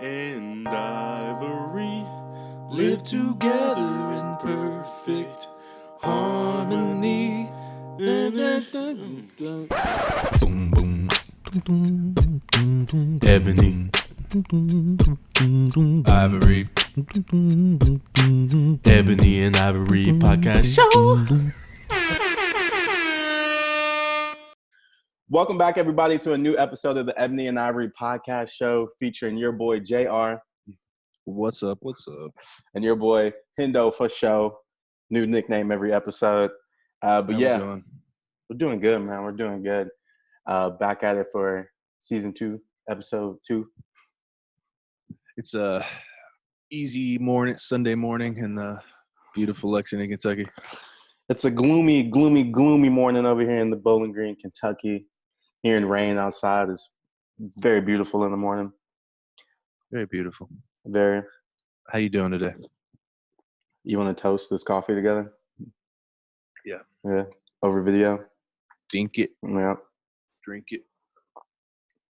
and Ivory live together in perfect harmony. Ebony, Ivory, Ebony and Ivory podcast show. Welcome back, everybody, to a new episode of the Ebony and Ivory podcast show featuring your boy JR. What's up? What's up? And your boy Hindo for show. New nickname every episode. We're doing good, man. We're doing good. Back at it for season 2, episode 2. It's a easy morning, Sunday morning in beautiful Lexington, Kentucky. It's a gloomy morning over here in the Bowling Green, Kentucky. Hearing rain outside is very beautiful in the morning. Very beautiful. Very. How you doing today? You want to toast this coffee together? Yeah. Yeah. Over video? Dink it. Yeah. Drink it.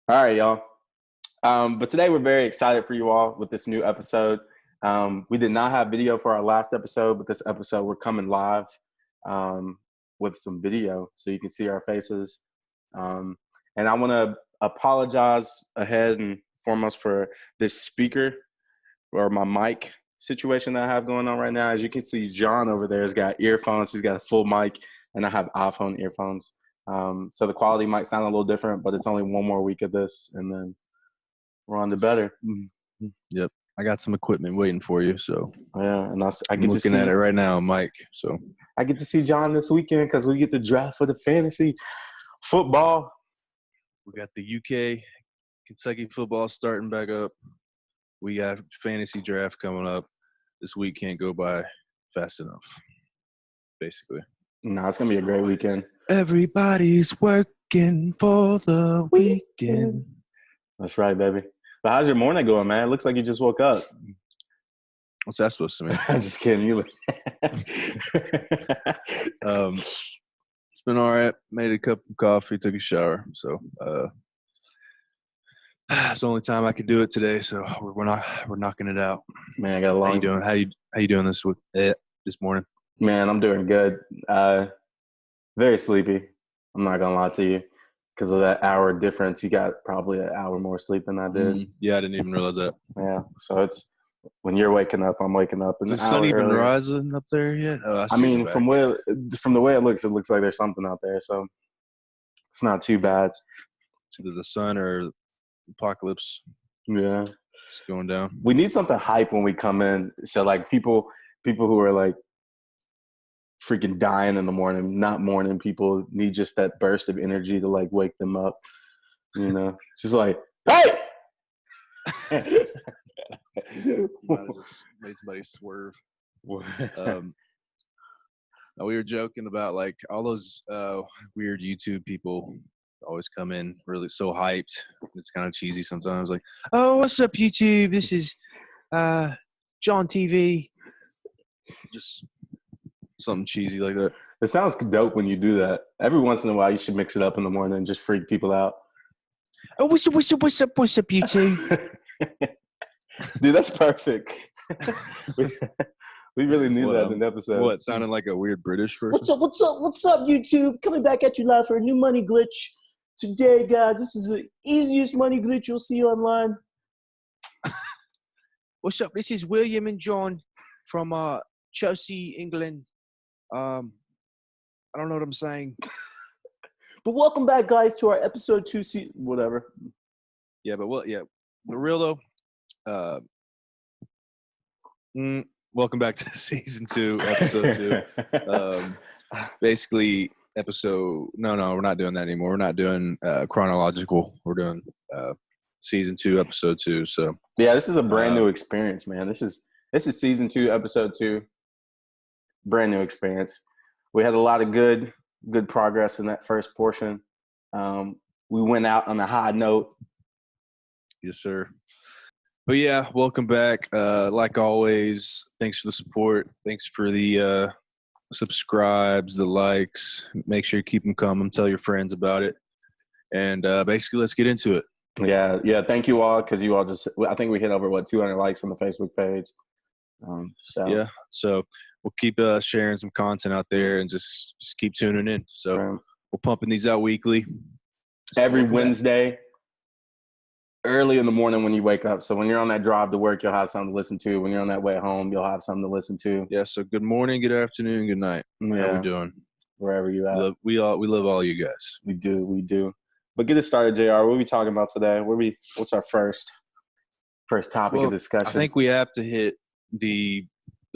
All right, y'all. But today we're very excited for you all with this new episode. We did not have video for our last episode, but this episode we're coming live with some video so you can see our faces. And I want to apologize ahead and foremost for this speaker or my mic situation that I have going on right now. As you can see, John over there has got earphones. He's got a full mic, and I have iPhone earphones. So the quality might sound a little different, but it's only one more week of this, and then we're on to better. Yep. I got some equipment waiting for you, so yeah. And I'm looking at it right now, Mike. So I get to see John this weekend because we get the draft for the fantasy football. We got the UK, Kentucky football starting back up. We got fantasy draft coming up. This week can't go by fast enough, basically. No, it's going to be a great weekend. Everybody's working for the weekend. That's right, baby. But how's your morning going, man? It looks like you just woke up. What's that supposed to mean? I'm just kidding. You. It's been all right. Made a cup of coffee, took a shower. So it's the only time I could do it today. So we're knocking it out. Man, I got a long. How you doing? How you doing this morning? Man, I'm doing good. Very sleepy. I'm not gonna lie to you. Because of that hour difference, you got probably an hour more sleep than I did. Yeah, I didn't even realize that. Yeah, so it's when you're waking up, I'm waking up. Is the sun even rising up there yet? Oh, I mean, from the way it looks like there's something out there. So it's not too bad. It's either the sun or the apocalypse. Yeah, it's going down. We need something hype when we come in. So like people who are like freaking dying in the morning, not morning people, need just that burst of energy to like wake them up. You know, just like, hey. Might have just made somebody swerve. We were joking about like all those weird YouTube people always come in really so hyped. It's kind of cheesy sometimes. Like, oh, what's up, YouTube? This is John TV. Just something cheesy like that. It sounds dope when you do that. Every once in a while, you should mix it up in the morning and just freak people out. Oh, what's up, YouTube? Dude, that's perfect. we really need that in an episode. What, sounded like a weird British person? What's up, YouTube? Coming back at you live for a new money glitch. Today, guys, this is the easiest money glitch you'll see online. What's up? This is William and John from Chelsea, England. I don't know what I'm saying. But welcome back, guys, to our episode 2 whatever. Yeah, but the real though. Welcome back to season 2, episode 2. Basically, no, we're not doing that anymore. We're not doing chronological. We're doing season 2, episode 2. So yeah, this is a brand new experience, man. This is season 2, episode 2. Brand new experience. We had a lot of good progress in that first portion. We went out on a high note. Yes, sir. But yeah, welcome back. Like always, thanks for the support. Thanks for the subscribes, the likes. Make sure you keep them coming. Tell your friends about it. And basically, let's get into it. Yeah. Thank you all, because you all I think we hit over 200 likes on the Facebook page. Yeah, so we'll keep sharing some content out there and just keep tuning in. So we're pumping these out weekly. Every Wednesday, early in the morning when you wake up. So when you're on that drive to work, you'll have something to listen to. When you're on that way home, you'll have something to listen to. Yeah, so good morning, good afternoon, good night. How we doing? Wherever you at. We love all you guys. We do. But get it started, JR. What are we talking about today? What's our first topic of discussion? I think we have to hit the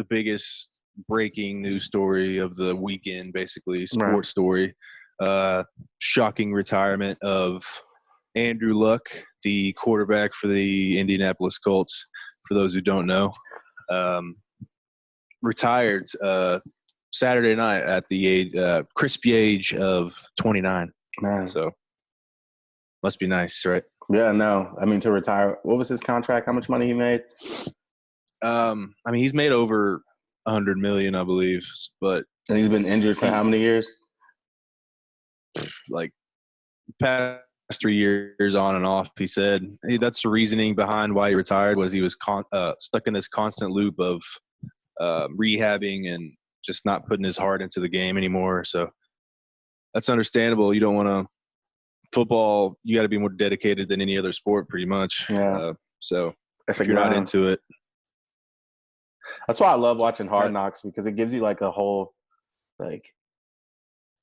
biggest breaking news story of the weekend, basically, sports story. Shocking retirement of Andrew Luck, the quarterback for the Indianapolis Colts, for those who don't know. Retired Saturday night at the crispy age of 29. Man. So must be nice, right? Yeah, no. I mean, to retire, what was his contract? How much money he made? I mean, he's made over $100 million, I believe, but and he's been injured for how many years? Like past 3 years on and off. He said that's the reasoning behind why he retired, was he was stuck in this constant loop of rehabbing and just not putting his heart into the game anymore. So that's understandable. You don't want to football. You got to be more dedicated than any other sport, pretty much. Yeah. So if you're not into it. That's why I love watching Hard Knocks, because it gives you like a whole like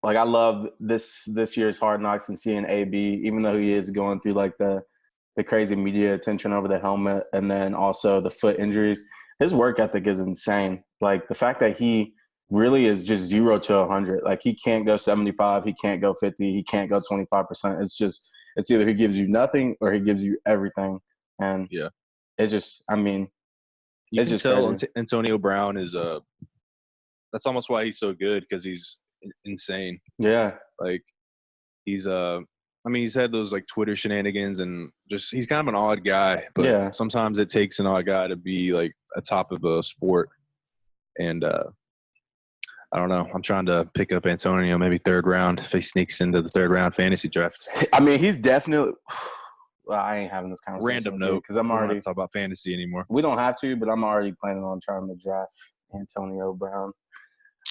I love this year's Hard Knocks and seeing AB, even though he is going through like the crazy media attention over the helmet and then also the foot injuries. His work ethic is insane. Like the fact that he really is just 0 to 100. Like he can't go 75, he can't go 50, he can't go 25%. It's either he gives you nothing or he gives you everything. And it's just, I mean, you can tell Antonio Brown is that's almost why he's so good, because he's insane. Yeah. Like he's I mean, he's had those like Twitter shenanigans and just he's kind of an odd guy, but sometimes it takes an odd guy to be like a top of a sport. And I don't know. I'm trying to pick up Antonio maybe third round if he sneaks into the third round fantasy draft. I mean, he's definitely well, I ain't having this conversation. Random note, because I'm already talk about fantasy anymore. We don't have to, but I'm already planning on trying to draft Antonio Brown.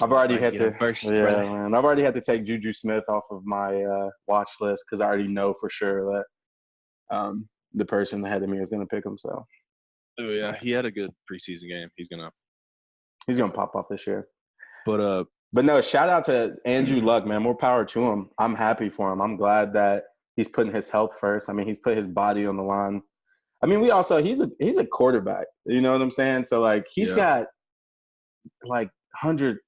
I've already had to man. I've already had to take Juju Smith off of my watch list, because I already know for sure that the person ahead of me is going to pick him. So, he had a good preseason game. He's gonna pop off this year. But no, shout out to Andrew Luck, man. More power to him. I'm happy for him. I'm glad that he's putting his health first. I mean, he's put his body on the line. I mean, he's a quarterback. You know what I'm saying? So like he's got like 100,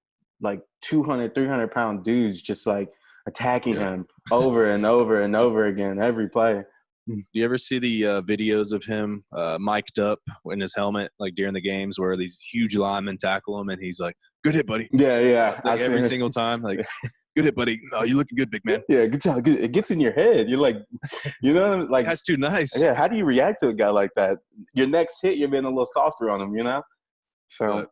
like 200, 300-pound dudes just like attacking him over and over and over again every play. Do you ever see the videos of him mic'd up in his helmet, like during the games, where these huge linemen tackle him and he's like, "Good hit, buddy." Yeah. Like every single time, like, "Good hit, buddy. Oh, you're looking good, big man." Yeah, good job. It gets in your head. You're like, you know, like that's too nice. Yeah. How do you react to a guy like that? Your next hit, you're being a little softer on him, you know. So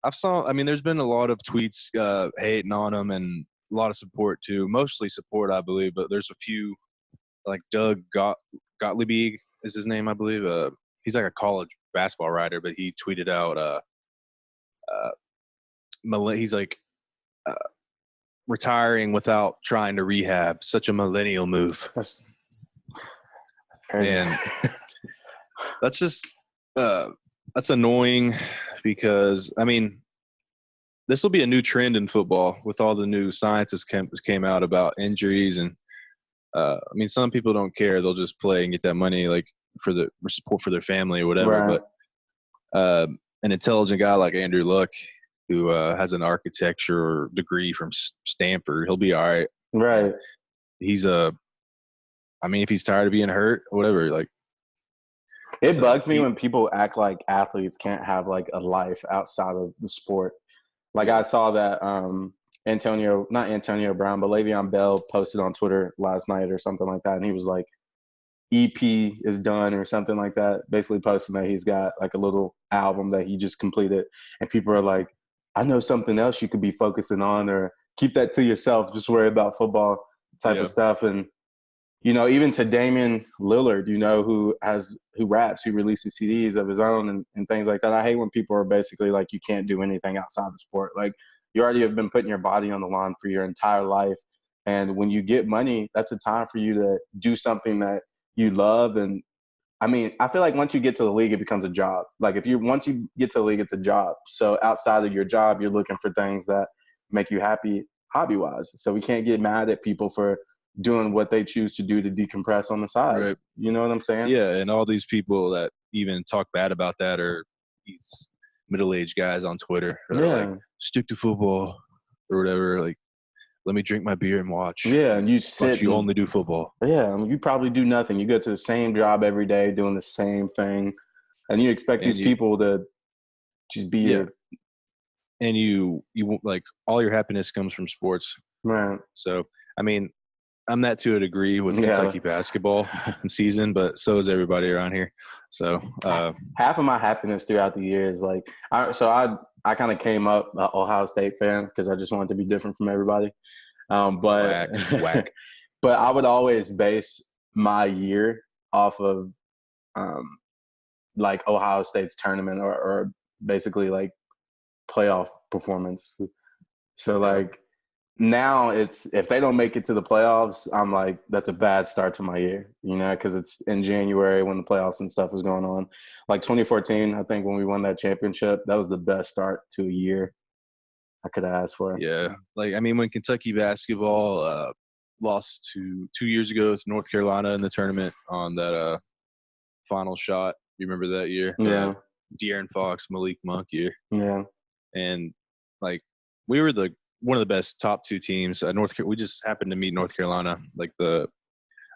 I mean, there's been a lot of tweets hating on him and a lot of support too. Mostly support, I believe, but there's a few. Like Doug Gottlieb is his name, I believe. He's like a college basketball writer, but he tweeted out he's like retiring without trying to rehab. Such a millennial move. That's crazy. And that's just that's annoying, because I mean, this will be a new trend in football with all the new scientists came out about injuries. And I mean, some people don't care. They'll just play and get that money, like for the support for their family or whatever. Right. But an intelligent guy like Andrew Luck, who has an architecture degree from Stanford, he'll be all right. Right. He's I mean, if he's tired of being hurt, whatever, like. It bugs me when people act like athletes can't have like a life outside of the sport. Like I saw that not Antonio Brown, but Le'Veon Bell posted on Twitter last night or something like that. And he was like, EP is done or something like that, basically posting that he's got like a little album that he just completed. And people are like, I know something else you could be focusing on, or keep that to yourself. Just worry about football type of stuff. And even to Damian Lillard, who raps, who releases CDs of his own and things like that. I hate when people are basically like, you can't do anything outside the sport. Like, you already have been putting your body on the line for your entire life. And when you get money, that's a time for you to do something that you love. And I mean, I feel like once you get to the league, it becomes a job. Like once you get to the league, it's a job. So outside of your job, you're looking for things that make you happy hobby-wise. So we can't get mad at people for doing what they choose to do to decompress on the side. Right. You know what I'm saying? Yeah, and all these people that even talk bad about that are these middle-aged guys on Twitter. Like, stick to football or whatever. Like, let me drink my beer and watch. Yeah, and you sit. But you only do football. Yeah, I mean, you probably do nothing. You go to the same job every day doing the same thing, and you expect these people to just be your. And you like, all your happiness comes from sports. Right. So, I mean, I'm that to a degree with Kentucky basketball season, but so is everybody around here. So half of my happiness throughout the year is like, I kind of came up an Ohio State fan because I just wanted to be different from everybody. But whack. But I would always base my year off of like Ohio State's tournament or basically like playoff performance. So like now it's, if they don't make it to the playoffs, I'm like, that's a bad start to my year, because it's in January when the playoffs and stuff was going on. Like 2014, I think when we won that championship, that was the best start to a year I could have asked for. Yeah. Like, I mean, when Kentucky basketball lost 2 years ago to North Carolina in the tournament on that final shot, you remember that year? Yeah. De'Aaron Fox, Malik Monk year. Yeah. And like, we were one of the best top two teams. We just happened to meet North Carolina, like the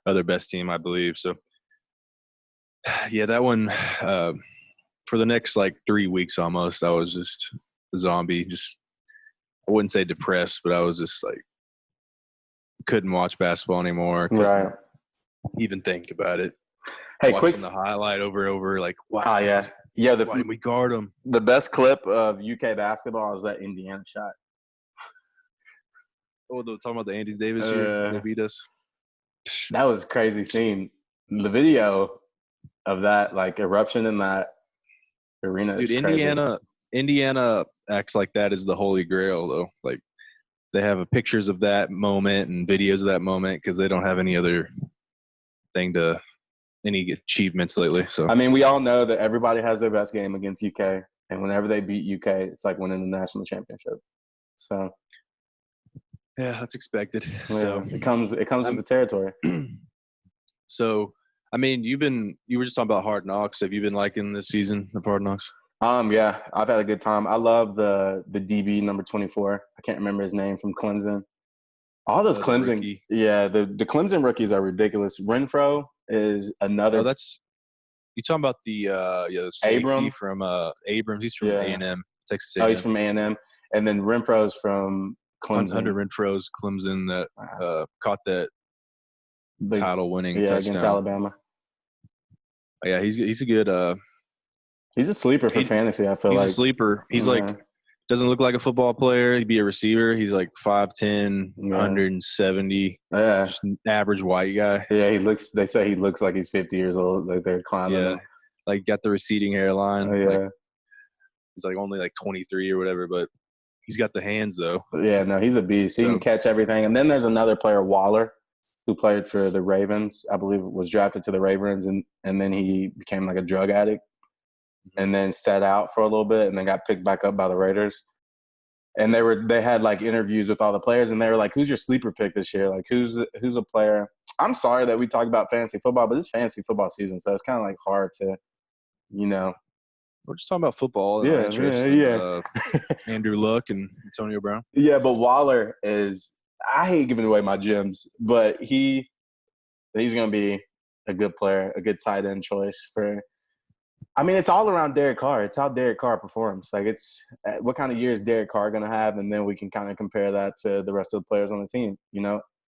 other best team, I believe. So, yeah, that one for the next like 3 weeks almost, I was just a zombie. Just, I wouldn't say depressed, but I was just like, couldn't watch basketball anymore. Right. Even think about it. Hey, watching the highlight over, like, wow. Oh, yeah. Yeah. Why didn't we guard them? The best clip of UK basketball is that Indiana shot. Oh, talking about the Andy Davis year, they beat us. That was a crazy scene. The video of that, like, eruption in that arena is dude, crazy. Indiana acts like that is the holy grail, though. Like, they have pictures of that moment and videos of that moment because they don't have any other any achievements lately. So, I mean, we all know that everybody has their best game against UK, and whenever they beat UK, it's like winning the national championship. So, yeah, that's expected. Yeah, so it comes with the territory. So, I mean, you were just talking about Hard Knocks. Have you been liking this season of Hard Knocks? Yeah, I've had a good time. I love the DB number 24. I can't remember his name, from Clemson. All those Clemson, the Clemson rookies are ridiculous. Renfro is another. Oh, you talking about the safety from Abrams? He's from A&M, Texas A&M. Oh, he's from A&M, and then Renfro's from Clemson. Hunter Renfro's Clemson that caught that title-winning touchdown against Alabama. Oh, yeah, he's a good. He's a sleeper for fantasy. I feel he's like a sleeper. He's like, doesn't look like a football player. He'd be a receiver. He's like 5'10", 170. Yeah, just an average white guy. Yeah, they say he looks like he's 50 years old. Like, they're climbing. Yeah, him. like got the receding hairline. Oh, yeah, like, he's like only like 23 or whatever, but he's got the hands though. Yeah, no, he's a beast. He can catch everything. And then there's another player, Waller, who played for the Ravens. I believe was drafted to the Ravens, and then he became like a drug addict, and then sat out for a little bit, and then got picked back up by the Raiders. And they had like interviews with all the players, and they were like, "Who's your sleeper pick this year? Like, who's a player?" I'm sorry that we talk about fantasy football, but it's fantasy football season, so it's kind of like hard to, We're just talking about football. Yeah. Andrew Luck and Antonio Brown. Yeah, but Waller is. I hate giving away my gems, but he's going to be a good player, a good tight end choice for. I mean, it's all around Derek Carr. It's how Derek Carr performs. Like, it's what kind of year is Derek Carr going to have, and then we can kind of compare that to the rest of the players on the team.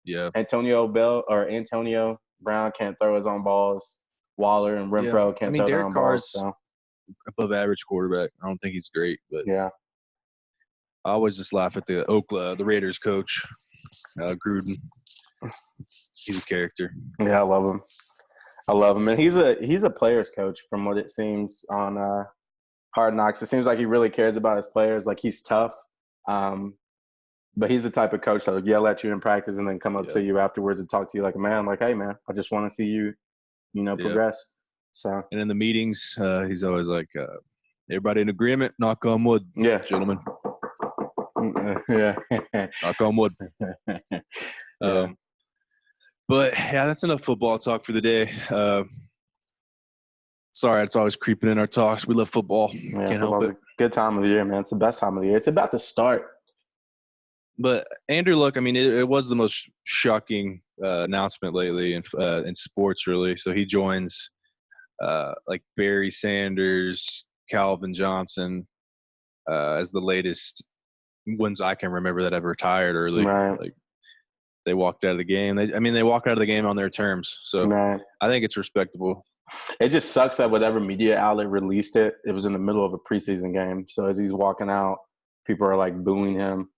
Yeah. Antonio Brown can't throw his own balls. Waller and Renfro can't throw their own balls. So. Above average quarterback. I don't think he's great, but yeah. I always just laugh at the Raiders coach, Gruden. He's a character. Yeah, I love him. And he's a players coach from what it seems on Hard Knocks. It seems like he really cares about his players. Like he's tough, but he's the type of coach that'll yell at you in practice and then come up to you afterwards and talk to you like a man. Like, hey man, I just want to see you, progress. So and in the meetings, he's always like, everybody in agreement, knock on wood. Yeah. Gentlemen. Yeah. Knock on wood. But yeah, that's enough football talk for the day. Sorry, it's always creeping in our talks. We love football. Yeah, Can't help it. a good time of the year, man. It's the best time of the year. It's about to start. But Andrew Luck, I mean, it was the most shocking announcement lately in sports, really. So he joins like Barry Sanders, Calvin Johnson as the latest ones I can remember that have retired early. Right. Like they walked out of the game. They walked out of the game on their terms. So Right. I think it's respectable. It just sucks that whatever media outlet released it, it was in the middle of a preseason game. So as he's walking out, people are like booing him.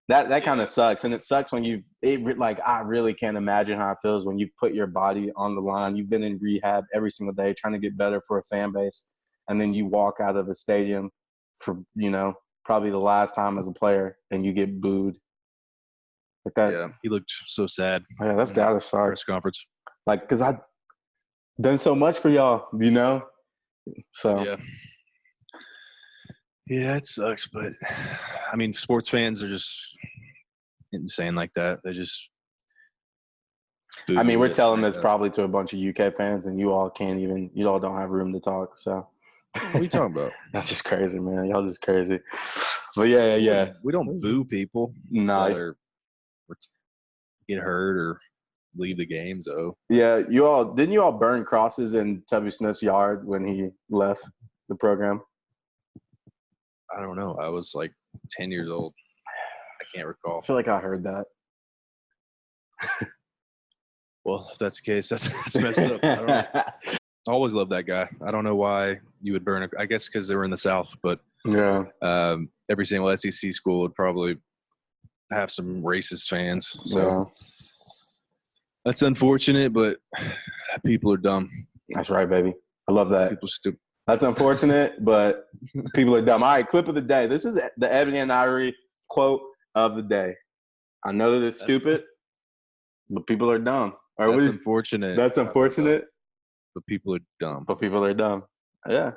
That kind of sucks. And it sucks when I really can't imagine how it feels when you put your body on the line. You've been in rehab every single day trying to get better for a fan base. And then you walk out of a stadium for, probably the last time as a player and you get booed. Like that. Yeah, he looked so sad. Yeah, that's gotta suck. Press conference. Like, because I've done so much for y'all, So Yeah, it sucks, but I mean, sports fans are just insane like that. They just. we're telling this probably to a bunch of UK fans, and you all don't have room to talk. So, what are you talking about? That's just crazy, man. Y'all just crazy. But yeah. We don't boo people. No. Let's get hurt or leave the game, though. Yeah, didn't you all burn crosses in Tubby Smith's yard when he left the program? I don't know. I was like 10 years old. I can't recall. I feel like I heard that. Well, if that's the case, that's messed up. I don't know. I always loved that guy. I don't know why you would burn I guess because they were in the South, but yeah. Every single SEC school would probably have some racist fans. So that's unfortunate, but people are dumb. That's right, baby. I love that. People stupid. That's unfortunate, but people are dumb. All right, clip of the day. This is the Ebony and Ivory quote of the day. I know that it's stupid, but people are dumb. That's unfortunate. That's unfortunate. But people are dumb. But people are dumb. Yeah.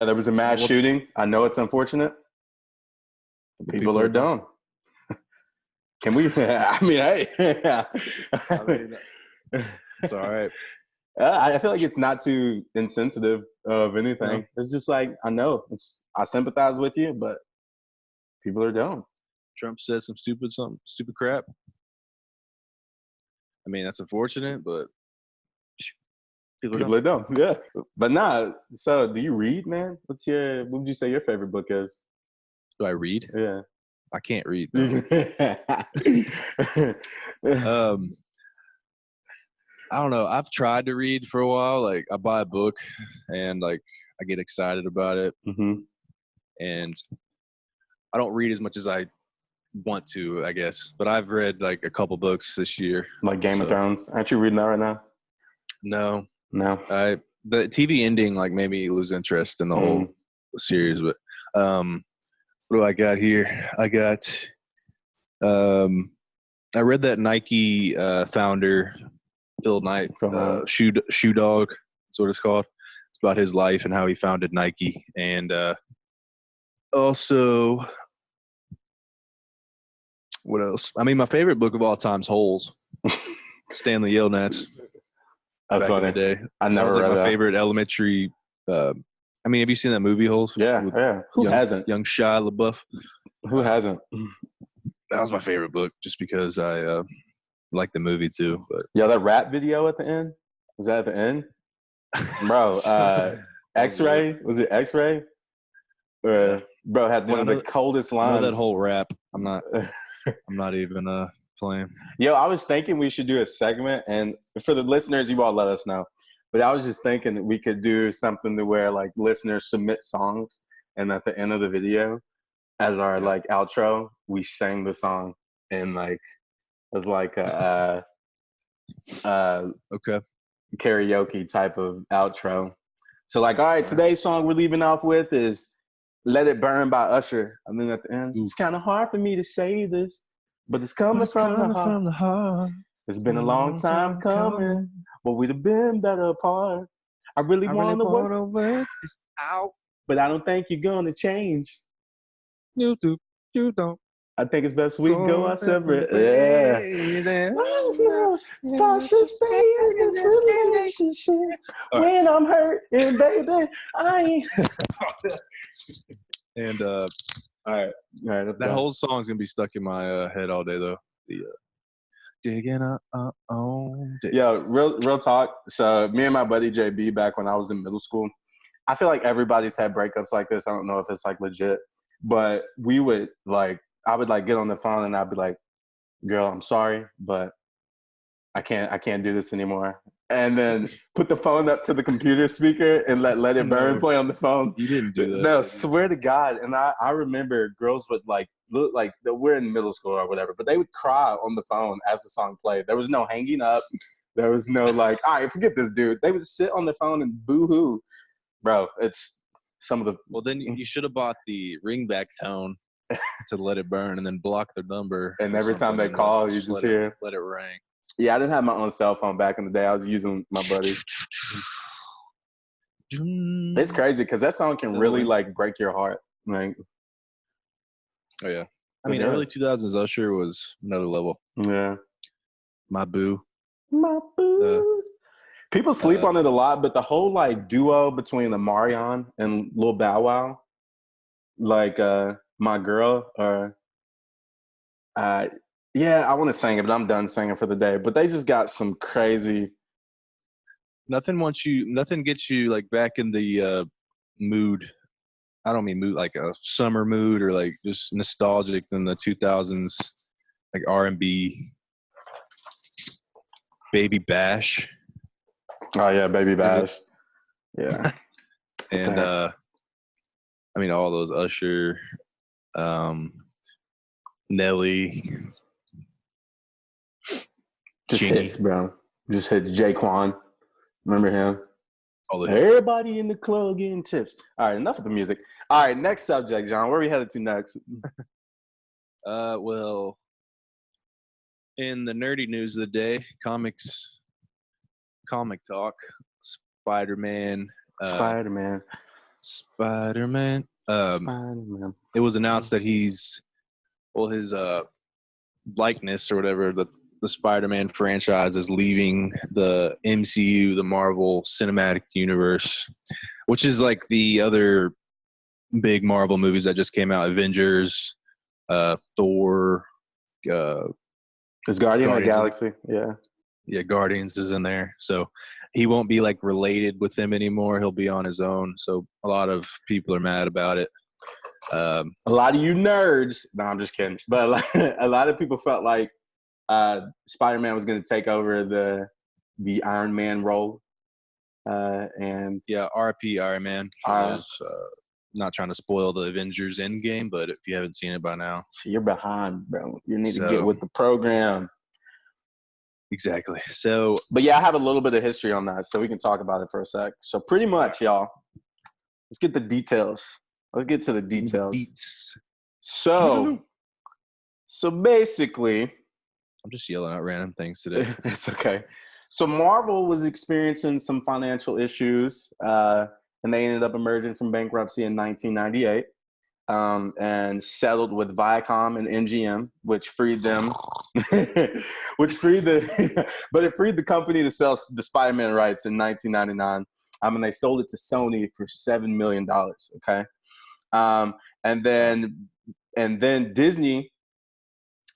And there was a mass shooting. I know it's unfortunate. But people are dumb. Can we? Hey. It's all right. I feel like it's not too insensitive of anything. No. It's just like, I I sympathize with you, but people are dumb. Trump says some stupid crap. That's unfortunate, but people are dumb. Yeah. But so do you read, man? What would you say your favorite book is? Do I read? Yeah. I can't read. No. I don't know. I've tried to read for a while. Like I buy a book and like I get excited about it. Mm-hmm. And I don't read as much as I want to, I guess. But I've read like a couple books this year. Like Game of Thrones. Aren't you reading that right now? No. No. The TV ending like made me lose interest in the whole series. But what do I got here? I got I read that Nike founder Phil Knight, Shoe Dog, that's what it's called. It's about his life and how he founded Nike. And also, what else? My favorite book of all time is Holes. Stanley Yelnats. That's funny. In the day. I never that was read my that. favorite elementary. Have you seen that movie Holes? Yeah. Who hasn't? Young Shia LaBeouf. Who hasn't? That was my favorite book, just because I like the movie too. But that rap video at the end, was that at the end, bro? X-Ray, was it X-Ray? Bro had one of the coldest lines. That whole rap. I'm not even playing. I was thinking we should do a segment, and for the listeners, you all let us know. But I was just thinking that we could do something to where like listeners submit songs, and at the end of the video, as our like outro, we sang the song in like as like a Okay. karaoke type of outro. So like, all right, today's song we're leaving off with is "Let It Burn" by Usher. I mean, at the end, it's kind of hard for me to say this, but it's coming from the heart. It's been a long time coming, but we'd have been better apart. I really want to work this out. but I don't think you're gonna change. You do, you don't. I think it's best we go our separate. Yeah. If I should stay in this relationship when I'm hurting, baby, I ain't. And All right. that whole song's gonna be stuck in my head all day though. The digging up Yeah, real talk. So me and my buddy JB back when I was in middle school, I feel like everybody's had breakups like this. I don't know if it's like legit, but we would like, I would like get on the phone and I'd be like, "Girl, I'm sorry, but I can't do this anymore." And then put the phone up to the computer speaker and let it burn play on the phone. You didn't do that. No, swear to God. And I remember girls would like look like we're in middle school or whatever, but they would cry on the phone as the song played. There was no hanging up. There was no like, all right, forget this dude. They would sit on the phone and boo-hoo. Bro, it's some of the... Well, then you should have bought the ringback tone to let it burn and then block their number. And every time they call, you just hear... Let it ring. Yeah, I didn't have my own cell phone back in the day. I was using my buddy. It's crazy because that song can really like break your heart. Like, oh yeah, I mean, early 2000s Usher was another level. Yeah, my boo. People sleep on it a lot, but the whole like duo between the Marion and Lil Bow Wow, like My Girl, or yeah, I want to sing it, but I'm done singing for the day. But they just got some crazy. Nothing gets you like back in the mood. I don't mean mood like a summer mood or like just nostalgic than the 2000s, like R&B. Baby Bash. Oh yeah, Baby Bash. Yeah. And I mean all those Usher, Nelly. Just hits, bro. Just hits. Jaquan. Remember him? Everybody in the club getting tips. All right, enough of the music. All right, next subject, John. Where are we headed to next? Well, in the nerdy news of the day, comic talk, Spider-Man. Spider-Man. It was announced that his likeness or whatever, the Spider-Man franchise is leaving the MCU, the Marvel Cinematic Universe, which is like the other big Marvel movies that just came out: Avengers, Thor. Is Guardian of the Galaxy? Yeah, Guardians is in there. So he won't be like related with them anymore. He'll be on his own. So a lot of people are mad about it. A lot of you nerds. No, I'm just kidding. But a lot of people felt like Spider-Man was going to take over the Iron Man role. And yeah, RP Iron Man. Not trying to spoil the Avengers Endgame, but if you haven't seen it by now, you're behind, bro. You need to get with the program. Exactly. So, but yeah, I have a little bit of history on that, so we can talk about it for a sec. So pretty much, y'all, let's get the details. Let's get to the details. So basically, I'm just yelling out random things today. It's okay. So Marvel was experiencing some financial issues, and they ended up emerging from bankruptcy in 1998, and settled with Viacom and MGM, which freed them, but it freed the company to sell the Spider-Man rights in 1999. They sold it to Sony for $7 million. Okay. And then Disney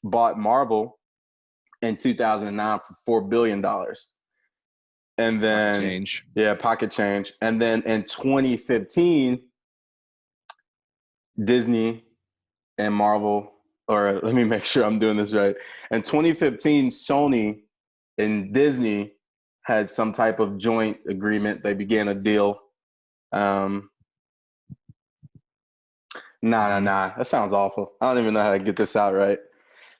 bought Marvel in 2009 for $4 billion. And then pocket change. And then in 2015, Disney and Marvel, or let me make sure I'm doing this right. In 2015, Sony and Disney had some type of joint agreement. They began a deal. Nah. That sounds awful. I don't even know how to get this out right.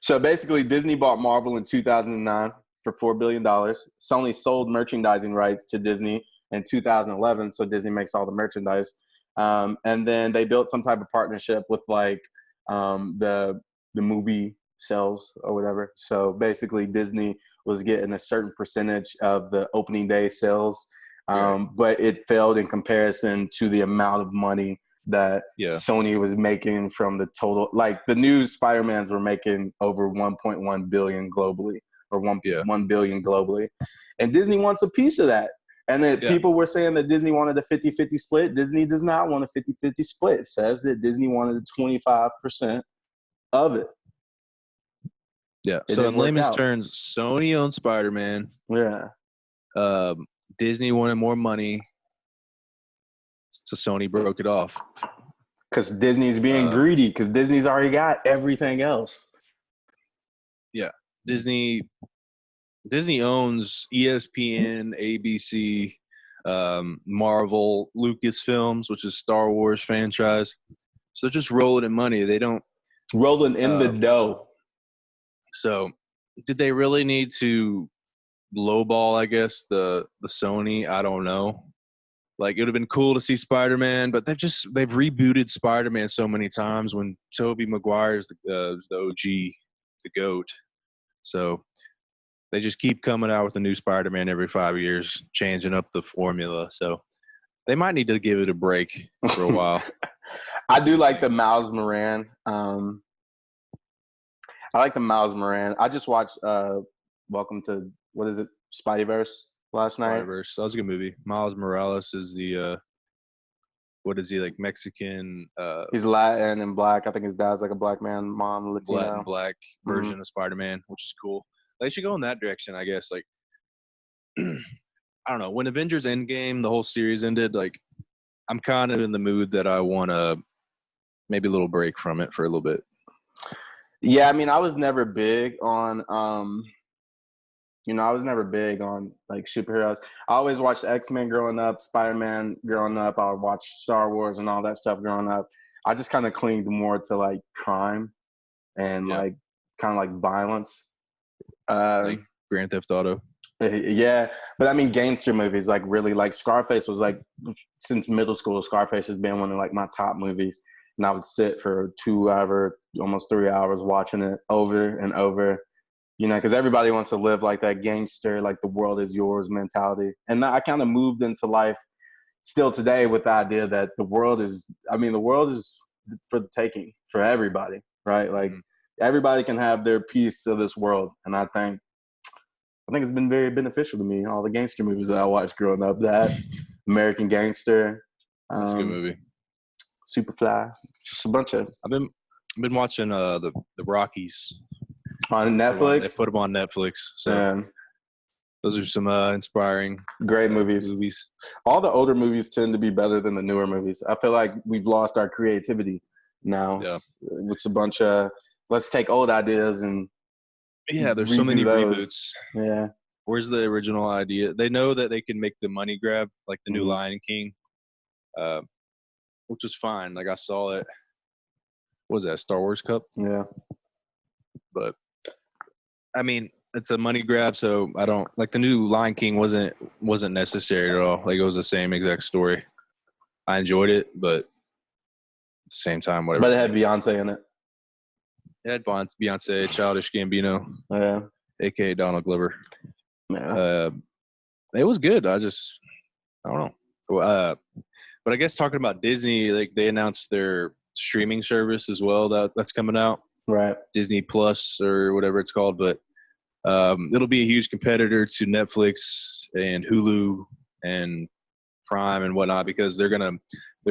So basically, Disney bought Marvel in 2009 for $4 billion. Sony sold merchandising rights to Disney in 2011, so Disney makes all the merchandise. And then they built some type of partnership with like the movie sales or whatever. So basically, Disney was getting a certain percentage of the opening day sales, but it failed in comparison to the amount of money that Sony was making from the total. Like the new Spider-Mans were making over 1.1 billion globally, or 1 billion globally, and Disney wants a piece of that. And then people were saying that Disney wanted a 50-50 split. Disney does not want a 50-50 split. It says that Disney wanted 25% of it. Yeah. So in layman's terms, Sony owned Spider-Man. Yeah. Disney wanted more money, so Sony broke it off. Because Disney's being greedy, because Disney's already got everything else. Yeah. Disney owns ESPN, ABC, Marvel, Lucasfilms, which is Star Wars franchise. So they're just rolling in money. They don't rolling in the dough. So did they really need to lowball, I guess, the Sony? I don't know. Like, it would have been cool to see Spider-Man, but they've rebooted Spider-Man so many times when Tobey Maguire is the OG, the GOAT. So they just keep coming out with a new Spider-Man every 5 years, changing up the formula. So they might need to give it a break for a while. I do like the Miles Moran. I like the Miles Moran. I just watched Welcome to, what is it, Spideyverse last night. Spideyverse. That was a good movie. Miles Morales is the what is he, like, Mexican? He's Latin and black. I think his dad's like a black man, mom Latino. Latin black version of Spider-Man, which is cool. They should go in that direction, I guess. Like, I don't know. When Avengers Endgame, the whole series ended, like, I'm kind of in the mood that I want to maybe a little break from it for a little bit. Yeah, I mean, I was never big on, I was never big on, like, superheroes. I always watched X-Men growing up, Spider-Man growing up. I would watch Star Wars and all that stuff growing up. I just kind of clinged more to, like, crime and, like, kind of like violence. Like Grand Theft Auto. Yeah, but I mean, gangster movies, like, really, like, Scarface was, like, since middle school, Scarface has been one of, like, my top movies. And I would sit for 2 hours, almost 3 hours watching it over and over, because everybody wants to live like that gangster, like the world is yours mentality. And I kind of moved into life still today with the idea that the world is for the taking, for everybody, right? Like, everybody can have their piece of this world. And I think it's been very beneficial to me, all the gangster movies that I watched growing up, that American Gangster. That's a good movie. Superfly, just a bunch of. I've been watching the Rockies on Netflix. They put them on Netflix. So those are some inspiring, great movies. All the older movies tend to be better than the newer movies. I feel like we've lost our creativity now. Yeah. It's a bunch of let's take old ideas and there's so many reboots. Yeah, where's the original idea? They know that they can make the money grab, like the new Lion King. Which was fine. Like, I saw it. What was that, Star Wars Cup? Yeah. But, I mean, it's a money grab, so I don't – like, the new Lion King wasn't necessary at all. Like, it was the same exact story. I enjoyed it, but at the same time, whatever. But it had Beyonce in it. It had Beyonce, Childish Gambino. Yeah. A.K.A. Donald Glover. Yeah. It was good. I don't know. But I guess talking about Disney, like, they announced their streaming service as well that's coming out. Right. Disney Plus or whatever it's called. But it'll be a huge competitor to Netflix and Hulu and Prime and whatnot, because they're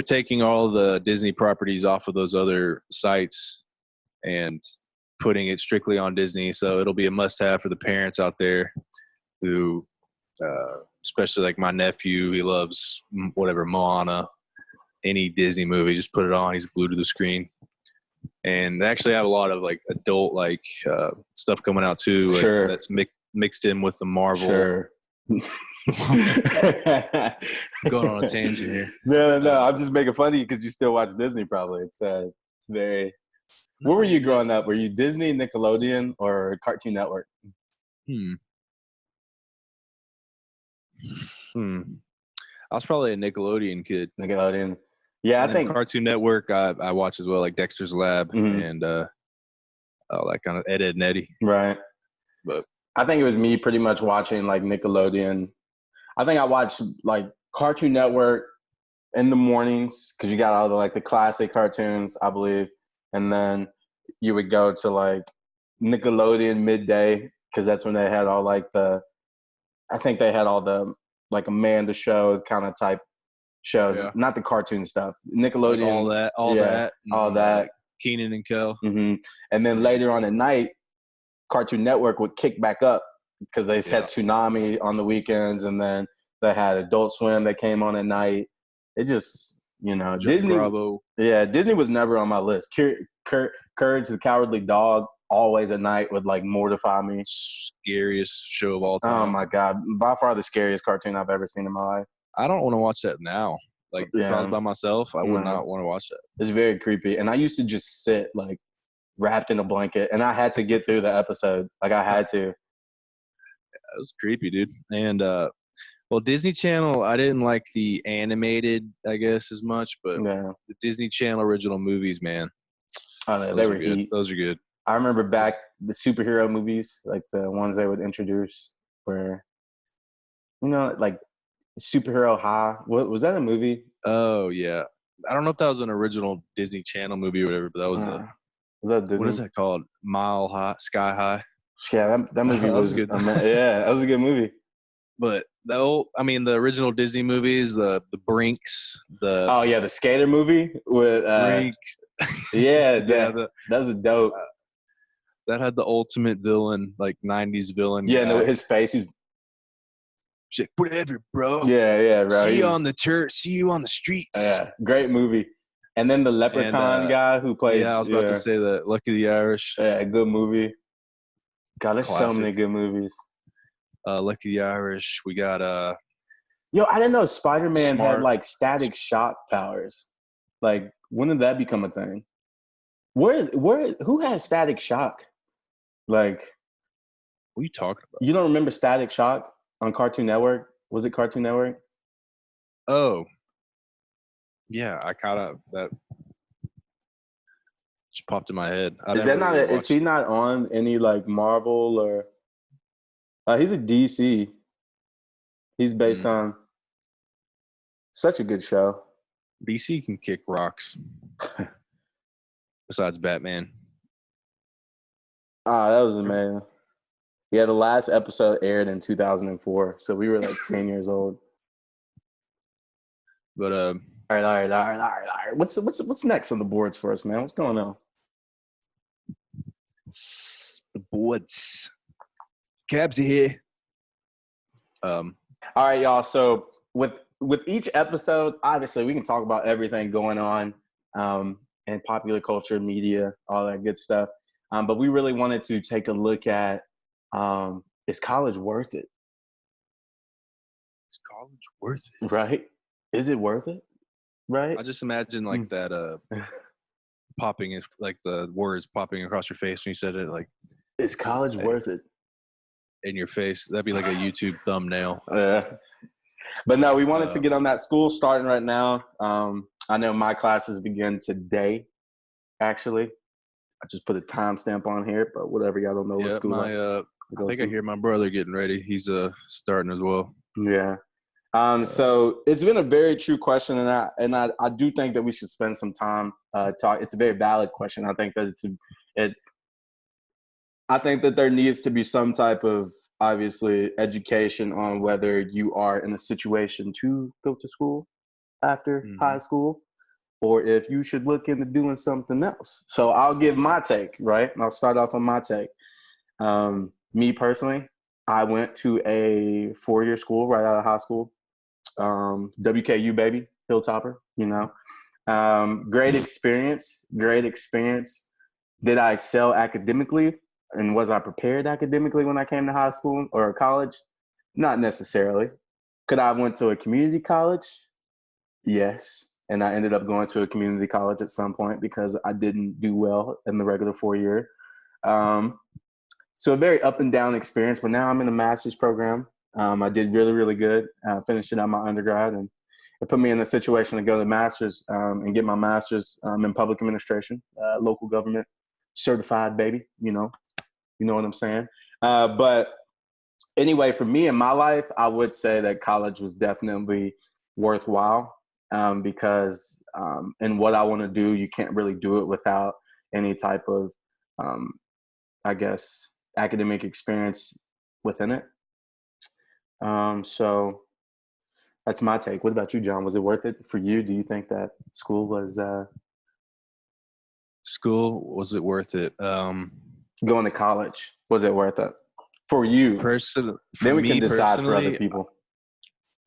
taking all the Disney properties off of those other sites and putting it strictly on Disney. So it'll be a must-have for the parents out there who especially like my nephew, he loves whatever, Moana, any Disney movie, just put it on. He's glued to the screen. And they actually have a lot of like adult stuff coming out too. Like, that's mixed in with the Marvel. Sure. Going on a tangent here. No. I'm just making fun of you because you still watch Disney. Probably it's very Where were you growing up? Were you Disney, Nickelodeon, or Cartoon Network? I was probably a Nickelodeon kid. Nickelodeon. Yeah, And I then think. Cartoon Network I watch as well, like Dexter's Lab and all that kind of Ed, and Eddie. Right. But I think it was me pretty much watching like Nickelodeon. I think I watched like Cartoon Network in the mornings because you got all the like the classic cartoons, I believe, and then you would go to like Nickelodeon midday because that's when they had all like I think they had all the like Amanda shows kind of type shows, not the cartoon stuff. Nickelodeon, like all that, all that. Keenan and Kel. And then later on at night, Cartoon Network would kick back up because they had Toonami on the weekends, and then they had Adult Swim that came on at night. It just, Disney. Bravo. Yeah, Disney was never on my list. Courage the Cowardly Dog always at night would like mortify me. Scariest show of all time. Oh my God, by far the scariest cartoon I've ever seen in my life. I don't want to watch that now. Like if I was by myself, I would not want to watch that. It's very creepy, and I used to just sit like wrapped in a blanket, and I had to get through the episode. Like I had to. It was creepy, dude. And well, Disney Channel, I didn't like the animated, I guess, as much, but the Disney Channel original movies, man. Oh, they were good. heat. Those are good. I remember back the superhero movies, like the ones they would introduce, where, like Superhero High. What was that a movie? Oh yeah, I don't know if that was an original Disney Channel movie or whatever, but that was was that Disney? What is that called? Mile High, Sky High. Yeah, that movie was good. Yeah, that was a good movie. But the original Disney movies, the Brinks, the skater movie with Brinks. that was a dope. That had the ultimate villain, like '90s villain. Yeah, and his face. He's like, whatever, bro. Yeah, bro. See you on the church. See you on the streets. Yeah, great movie. And then the Leprechaun guy who played. Yeah, I was about to say that. Lucky the Irish. Yeah, good movie. God, there's so many good movies. Lucky the Irish. We got Yo, I didn't know Spider-Man had like static shock powers. Like, when did that become a thing? Who has static shock? Like, what are you talking about? You don't remember Static Shock on Cartoon Network? Was it Cartoon Network? Oh. Yeah, I caught up. That just popped in my head. Is he not on any like Marvel or he's a DC. He's based on such a good show. DC can kick rocks. Besides Batman. Oh, that was amazing. Yeah, the last episode aired in 2004, so we were like 10 years old. But all right. What's next on the boards for us, man? What's going on? The boards. Cabs are here. All right, y'all. So with each episode, obviously we can talk about everything going on in popular culture, media, all that good stuff. But we really wanted to take a look at is college worth it? Is college worth it? Right? Is it worth it? Right? I just imagine like that popping is like the words popping across your face when you said it, like is college worth it? In your face. That'd be like a YouTube thumbnail. Yeah. But no, we wanted to get on that. School starting right now. I know my classes begin today, actually. I just put a timestamp on here, but whatever, y'all don't know what school I think I hear my brother getting ready. He's starting as well. Yeah. So it's been a very true question, and I do think that we should spend some time talk. It's a very valid question. I think that I think that there needs to be some type of obviously education on whether you are in a situation to go to school after high school, or if you should look into doing something else. So I'll give my take, right? And I'll start off on my take. Me personally, I went to a 4-year school right out of high school. WKU, baby, Hilltopper, Great experience. Did I excel academically? And was I prepared academically when I came to high school or college? Not necessarily. Could I have went to a community college? Yes. and I ended up going to a community college at some point because I didn't do well in the regular 4-year. So a very up and down experience, but now I'm in a master's program. I did really, really good, finishing up my undergrad, and it put me in a situation to go to master's and get my master's in public administration, local government, certified, baby. You know what I'm saying? But anyway, for me in my life, I would say that college was definitely worthwhile because in what I want to do, you can't really do it without any type of, I guess, academic experience within it. So that's my take. What about you, John? Was it worth it for you? Do you think that school was worth it? Going to college, was it worth it for you? Then we can decide for other people.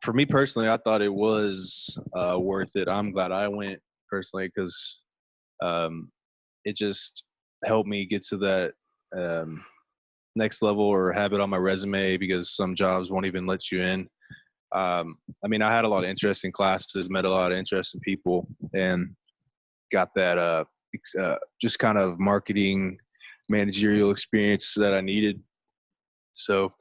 For me personally, I thought it was worth it. I'm glad I went personally because it just helped me get to that next level or have it on my resume, because some jobs won't even let you in. I mean, I had a lot of interesting classes, met a lot of interesting people, and got that just kind of marketing, managerial experience that I needed. So,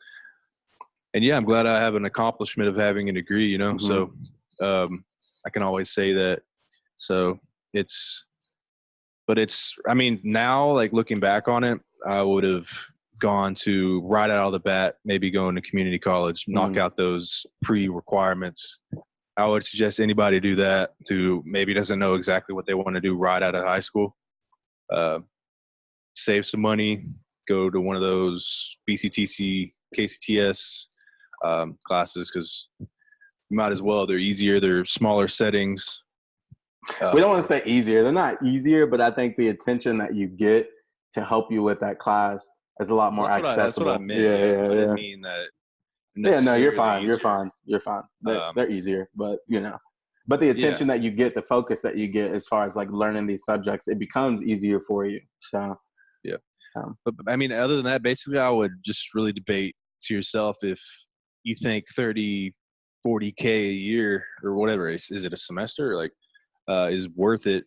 and yeah, I'm glad I have an accomplishment of having a degree, you know, so I can always say that. So I mean, now, like looking back on it, I would have gone to right out of the bat, maybe going to community college, knock out those pre-requirements. I would suggest anybody do that who maybe doesn't know exactly what they want to do right out of high school. Save some money, go to one of those BCTC, KCTS classes, because you might as well. They're easier. They're smaller settings. We don't want to say easier. They're not easier, but I think the attention that you get to help you with that class is a lot more accessible. That's what I meant. Yeah. I didn't mean that. Yeah, no, you're fine. Easier. You're fine. They're easier, but but the attention that you get, the focus that you get as far as like learning these subjects, it becomes easier for you. So, yeah. But I mean, other than that, basically I would just really debate to yourself if you think 30, 40K a year or whatever, is it a semester? Like, is worth it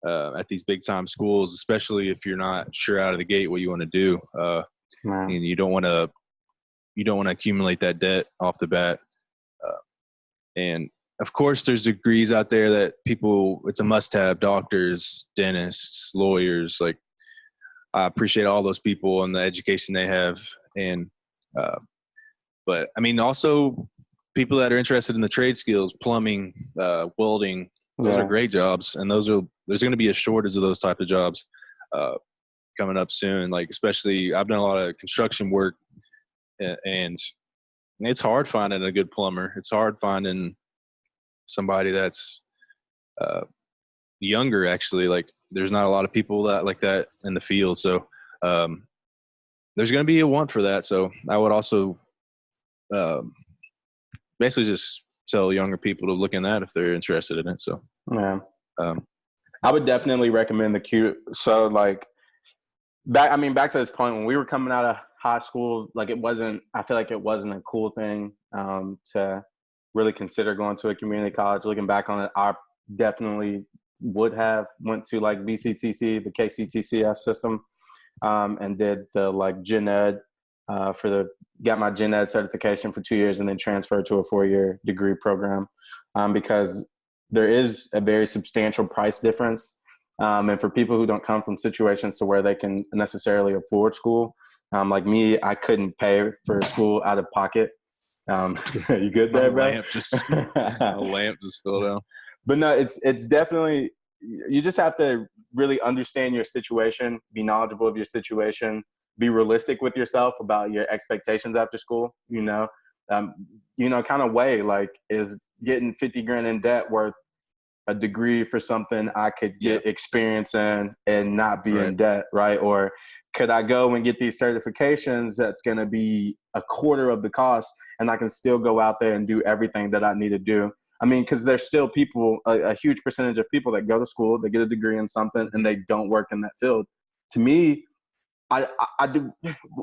at these big time schools, especially if you're not sure out of the gate what you want to do. And you don't want to accumulate that debt off the bat. And of course there's degrees out there that it's a must have: doctors, dentists, lawyers. Like, I appreciate all those people and the education they have. And, but I mean, also people that are interested in the trade skills, plumbing, welding, those are great jobs. And there's going to be a shortage of those type of jobs coming up soon. Like, especially I've done a lot of construction work, and it's hard finding a good plumber. It's hard finding somebody that's younger, actually. Like, there's not a lot of people that like that in the field. So there's going to be a want for that. So I would also basically just tell younger people to look in that if they're interested in it. So I would definitely recommend the Q. So like back to this point, when we were coming out of high school, like I feel like it wasn't a cool thing to really consider going to a community college. Looking back on it, I definitely would have went to like BCTC, the KCTCS system, and did the like gen ed got my gen ed certification for 2 years and then transferred to a 4-year degree program because there is a very substantial price difference. And for people who don't come from situations to where they can necessarily afford school, like me, I couldn't pay for school out of pocket. You good there, bro? A lamp just fell down. But no, it's definitely, you just have to really understand your situation, be knowledgeable of your situation, be realistic with yourself about your expectations after school, kind of weigh, like, is getting 50 grand in debt worth a degree for something I could get experience in and not be in debt, right? Or could I go and get these certifications that's going to be a quarter of the cost and I can still go out there and do everything that I need to do? I mean, because there's still people, a huge percentage of people that go to school, they get a degree in something and they don't work in that field. To me, I do,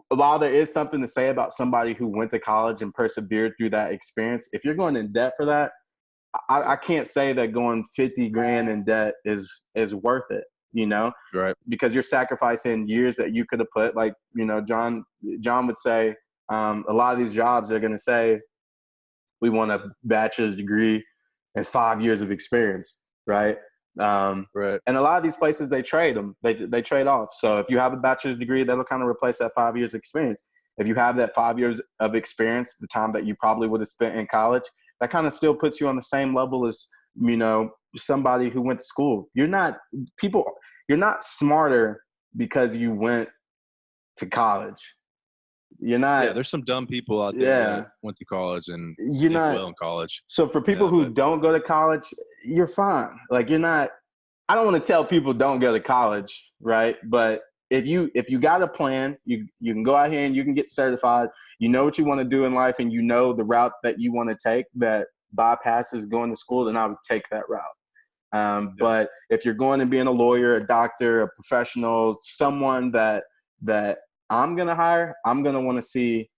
while there is something to say about somebody who went to college and persevered through that experience, if you're going in debt for that, I can't say that going 50 grand in debt is worth it, you know, Right. because you're sacrificing years that you could have put, like, you know, John would say, a lot of these jobs are going to say, we want a bachelor's degree and 5 years of experience. Right. Right. And a lot of these places, they trade them. They trade off. So if you have a bachelor's degree, that'll kind of replace that 5 years of experience. If you have that 5 years of experience, the time that you probably would have spent in college, that kind of still puts you on the same level as, you know, somebody who went to school. You're not smarter because you went to college. You're not. Yeah, there's some dumb people out there that went to college and you're did not well in college. So for people who don't go to college, you're fine. Like, you're not. I don't want to tell people don't go to college, right? But if you got a plan, you can go out here and you can get certified. You know what you want to do in life, and you know the route that you want to take that bypasses going to school, then I would take that route. But if you're going to being a lawyer, a doctor, a professional, someone that I'm going to hire, I'm going to want to see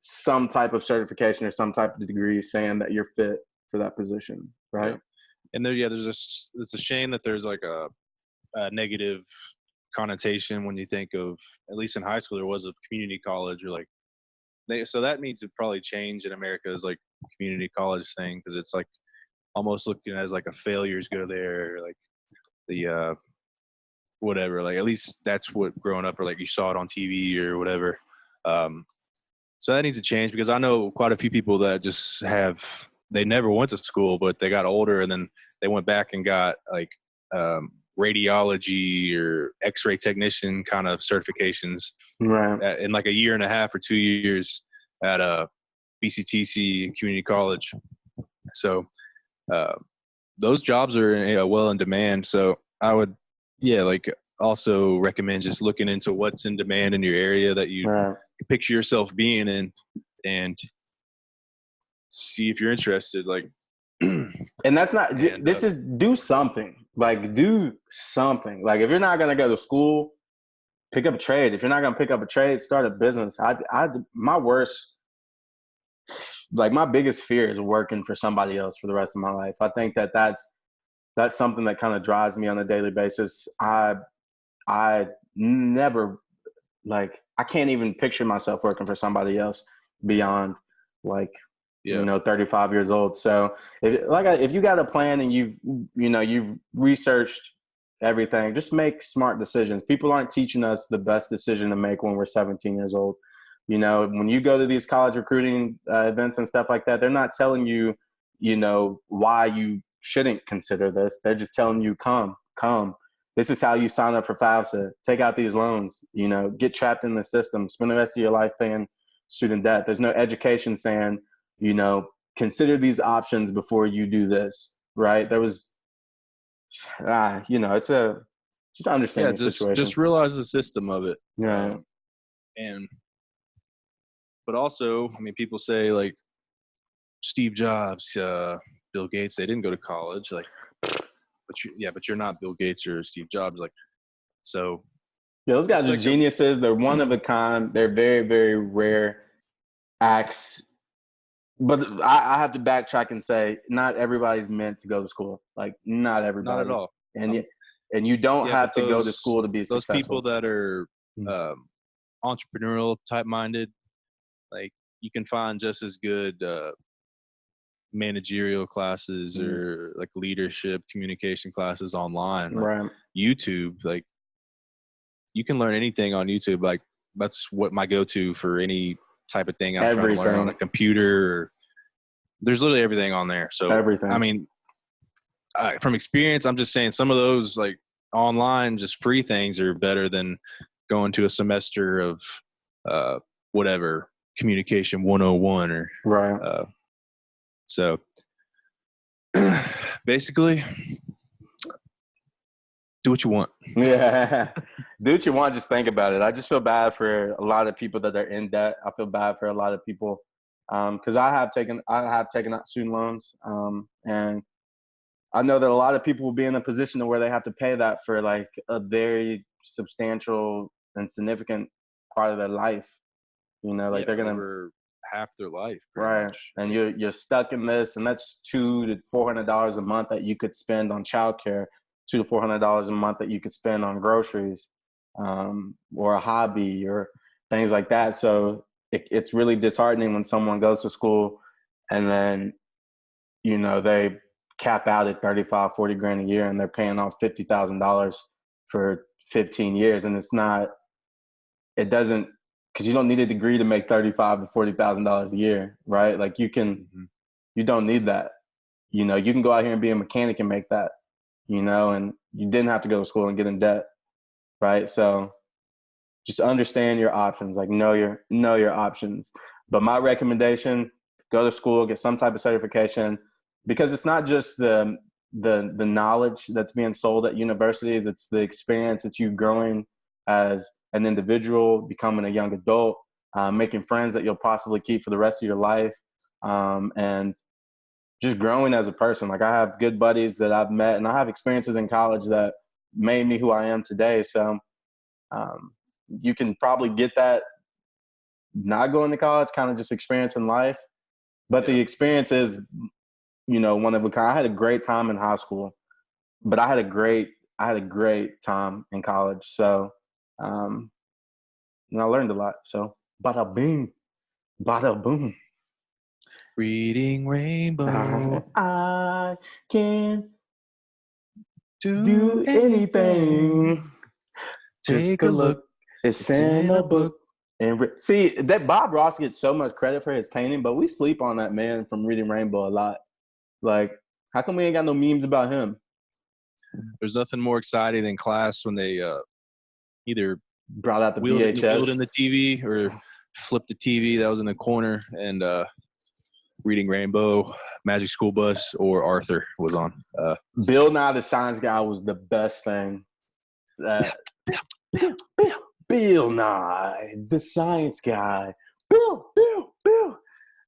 some type of certification or some type of degree saying that you're fit for that position, right? Yeah. And it's a shame that there's like a negative connotation when you think of, at least in high school, there was a community college, or like so that needs to probably change in America, is like community college thing, because it's like almost looking as like a failures go there, or like the whatever, like at least that's what growing up, or like you saw it on TV or whatever. So that needs to change, because I know quite a few people that just they never went to school, but they got older and then they went back and got like radiology or x-ray technician kind of certifications, right, in like a year and a half or 2 years at BCTC community college. So those jobs are well in demand. So I would like also recommend just looking into what's in demand in your area that you picture yourself being in, and see if you're interested. Like, and that's not. This is do something. Like, do something. Like, if you're not gonna go to school, pick up a trade. If you're not gonna pick up a trade, start a business. My biggest fear is working for somebody else for the rest of my life. I think that's something that kind of drives me on a daily basis. I never, like, I can't even picture myself working for somebody else beyond, like, 35 years old. So if you got a plan and you've researched everything, just make smart decisions. People aren't teaching us the best decision to make when we're 17 years old. You know, when you go to these college recruiting events and stuff like that, they're not telling you, you know, why you shouldn't consider this. They're just telling you, come. This is how you sign up for FAFSA. Take out these loans, you know, get trapped in the system, spend the rest of your life paying student debt. There's no education saying, you know, consider these options before you do this, right? There was, you know, it's just understanding the situation. Just realize the system of it. Yeah. But also, I mean, people say like Steve Jobs, Bill Gates, they didn't go to college. Like, but you're not Bill Gates or Steve Jobs. Like, so. Yeah, those guys are geniuses. They're one of a kind. They're very, very rare acts. But I have to backtrack and say, not everybody's meant to go to school. Like, not everybody. Not at all. And you don't have to go to school to be successful. Those people that are entrepreneurial type minded, like, you can find just as good managerial classes or like leadership communication classes online. Like, right. YouTube, like, you can learn anything on YouTube. Like, that's what my go-to for any type of thing I'm trying to learn on a computer. There's literally everything on there. So everything. I mean, from experience, I'm just saying some of those like online, just free things are better than going to a semester of whatever communication 101 or right. So basically, do what you want. Yeah. Do what you want. Just think about it. I just feel bad for a lot of people that are in debt. I feel bad for a lot of people because I have taken out student loans, and I know that a lot of people will be in a position where they have to pay that for like a very substantial and significant part of their life. You know, like they're gonna over half their life. Pretty Right. much. And you're stuck in this, and that's $200 to $400 a month that you could spend on childcare, $200 to $400 a month that you could spend on groceries, or a hobby or things like that. So it's really disheartening when someone goes to school and then, they cap out at 35, 40 grand a year, and they're paying off $50,000 for 15 years. And it doesn't, because you don't need a degree to make $35,000 to $40,000 a year, right? Like you don't need that. You can go out here and be a mechanic and make that, and you didn't have to go to school and get in debt, right? So just understand your options, like know your options. But my recommendation, go to school, get some type of certification, because it's not just the knowledge that's being sold at universities, it's the experience that you growing as an individual, becoming a young adult, making friends that you'll possibly keep for the rest of your life, and just growing as a person. Like I have good buddies that I've met, and I have experiences in college that made me who I am today. So you can probably get that not going to college, kind of just experiencing life. But the experience is, one of a kind. I had a great time in high school, but I had a great time in college. So, and I learned a lot. So, bada bing, bada boom. Reading Rainbow. I can do anything. Take a look. It's in a book. And see, that Bob Ross gets so much credit for his painting, but we sleep on that man from Reading Rainbow a lot. Like, how come we ain't got no memes about him? There's nothing more exciting than class when they either Brought out the wheeled VHS in the TV or flipped the TV that was in the corner, and Reading Rainbow, Magic School Bus, or Arthur was on. Bill Nye the Science Guy was the best thing. Bill Nye the Science Guy. Bill.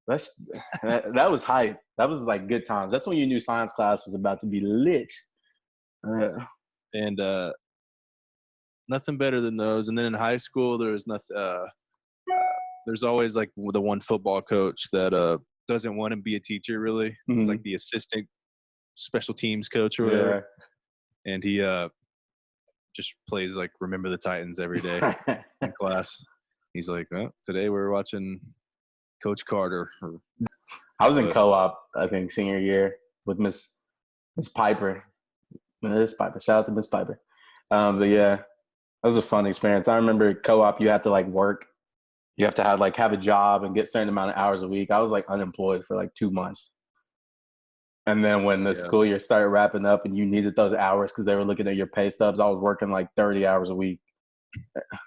That was hype. That was like good times. That's when you knew science class was about to be lit. And nothing better than those. And then in high school, there's nothing. There's always like the one football coach that doesn't want to be a teacher. Really, it's like the assistant special teams coach or whatever. Yeah. And he just plays like Remember the Titans every day in class. He's like, oh, today we're watching Coach Carter. I was in co-op, I think, senior year with Miss Piper. Miss Piper. Shout out to Miss Piper. But yeah, that was a fun experience. I remember co-op, you have to like work. You have to have a job and get a certain amount of hours a week. I was like unemployed for like 2 months. And then when the school year started wrapping up and you needed those hours because they were looking at your pay stubs, I was working like 30 hours a week,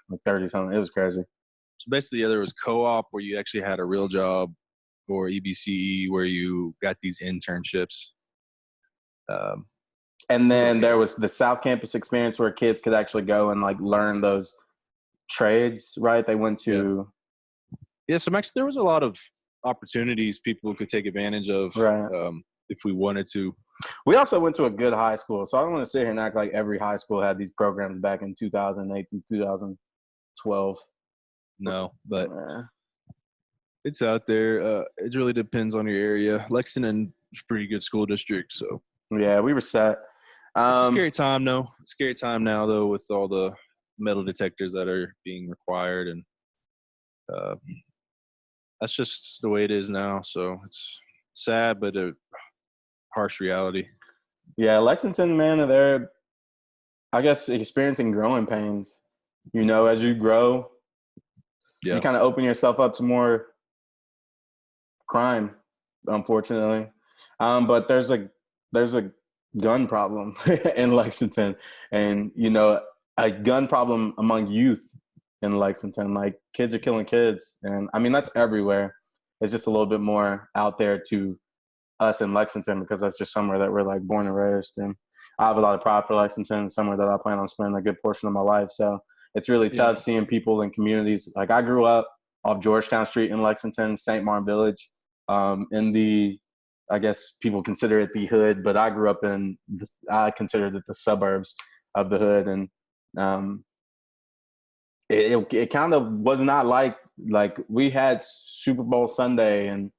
like 30 something. It was crazy. So basically, there was co-op where you actually had a real job, or EBCE where you got these internships. And then there was the South Campus experience where kids could actually go and like learn those trades, right? They went to. Yeah, so actually there was a lot of opportunities people could take advantage of, right. If we wanted to. We also went to a good high school, so I don't want to sit here and act like every high school had these programs back in 2008 through 2012. No, but it's out there. It really depends on your area. Lexington is a pretty good school district, so. Yeah, we were set. It's a scary time, though. Scary time now, though, with all the metal detectors that are being required, and that's just the way it is now. So it's sad, but a harsh reality. Yeah, Lexington, man, they're, I guess, experiencing growing pains. As you grow, you kind of open yourself up to more crime, unfortunately. But there's a gun problem in Lexington, and a gun problem among youth in Lexington. Like, kids are killing kids, and I mean that's everywhere. It's just a little bit more out there to us in Lexington because that's just somewhere that we're like born and raised, and I have a lot of pride for Lexington, somewhere that I plan on spending a good portion of my life. So it's really tough seeing people in communities. Like, I grew up off Georgetown Street in Lexington, St. Martin Village, in the, I guess people consider it the hood, but I grew up I considered it the suburbs of the hood. And it kind of was not like like we had Super Bowl Sunday and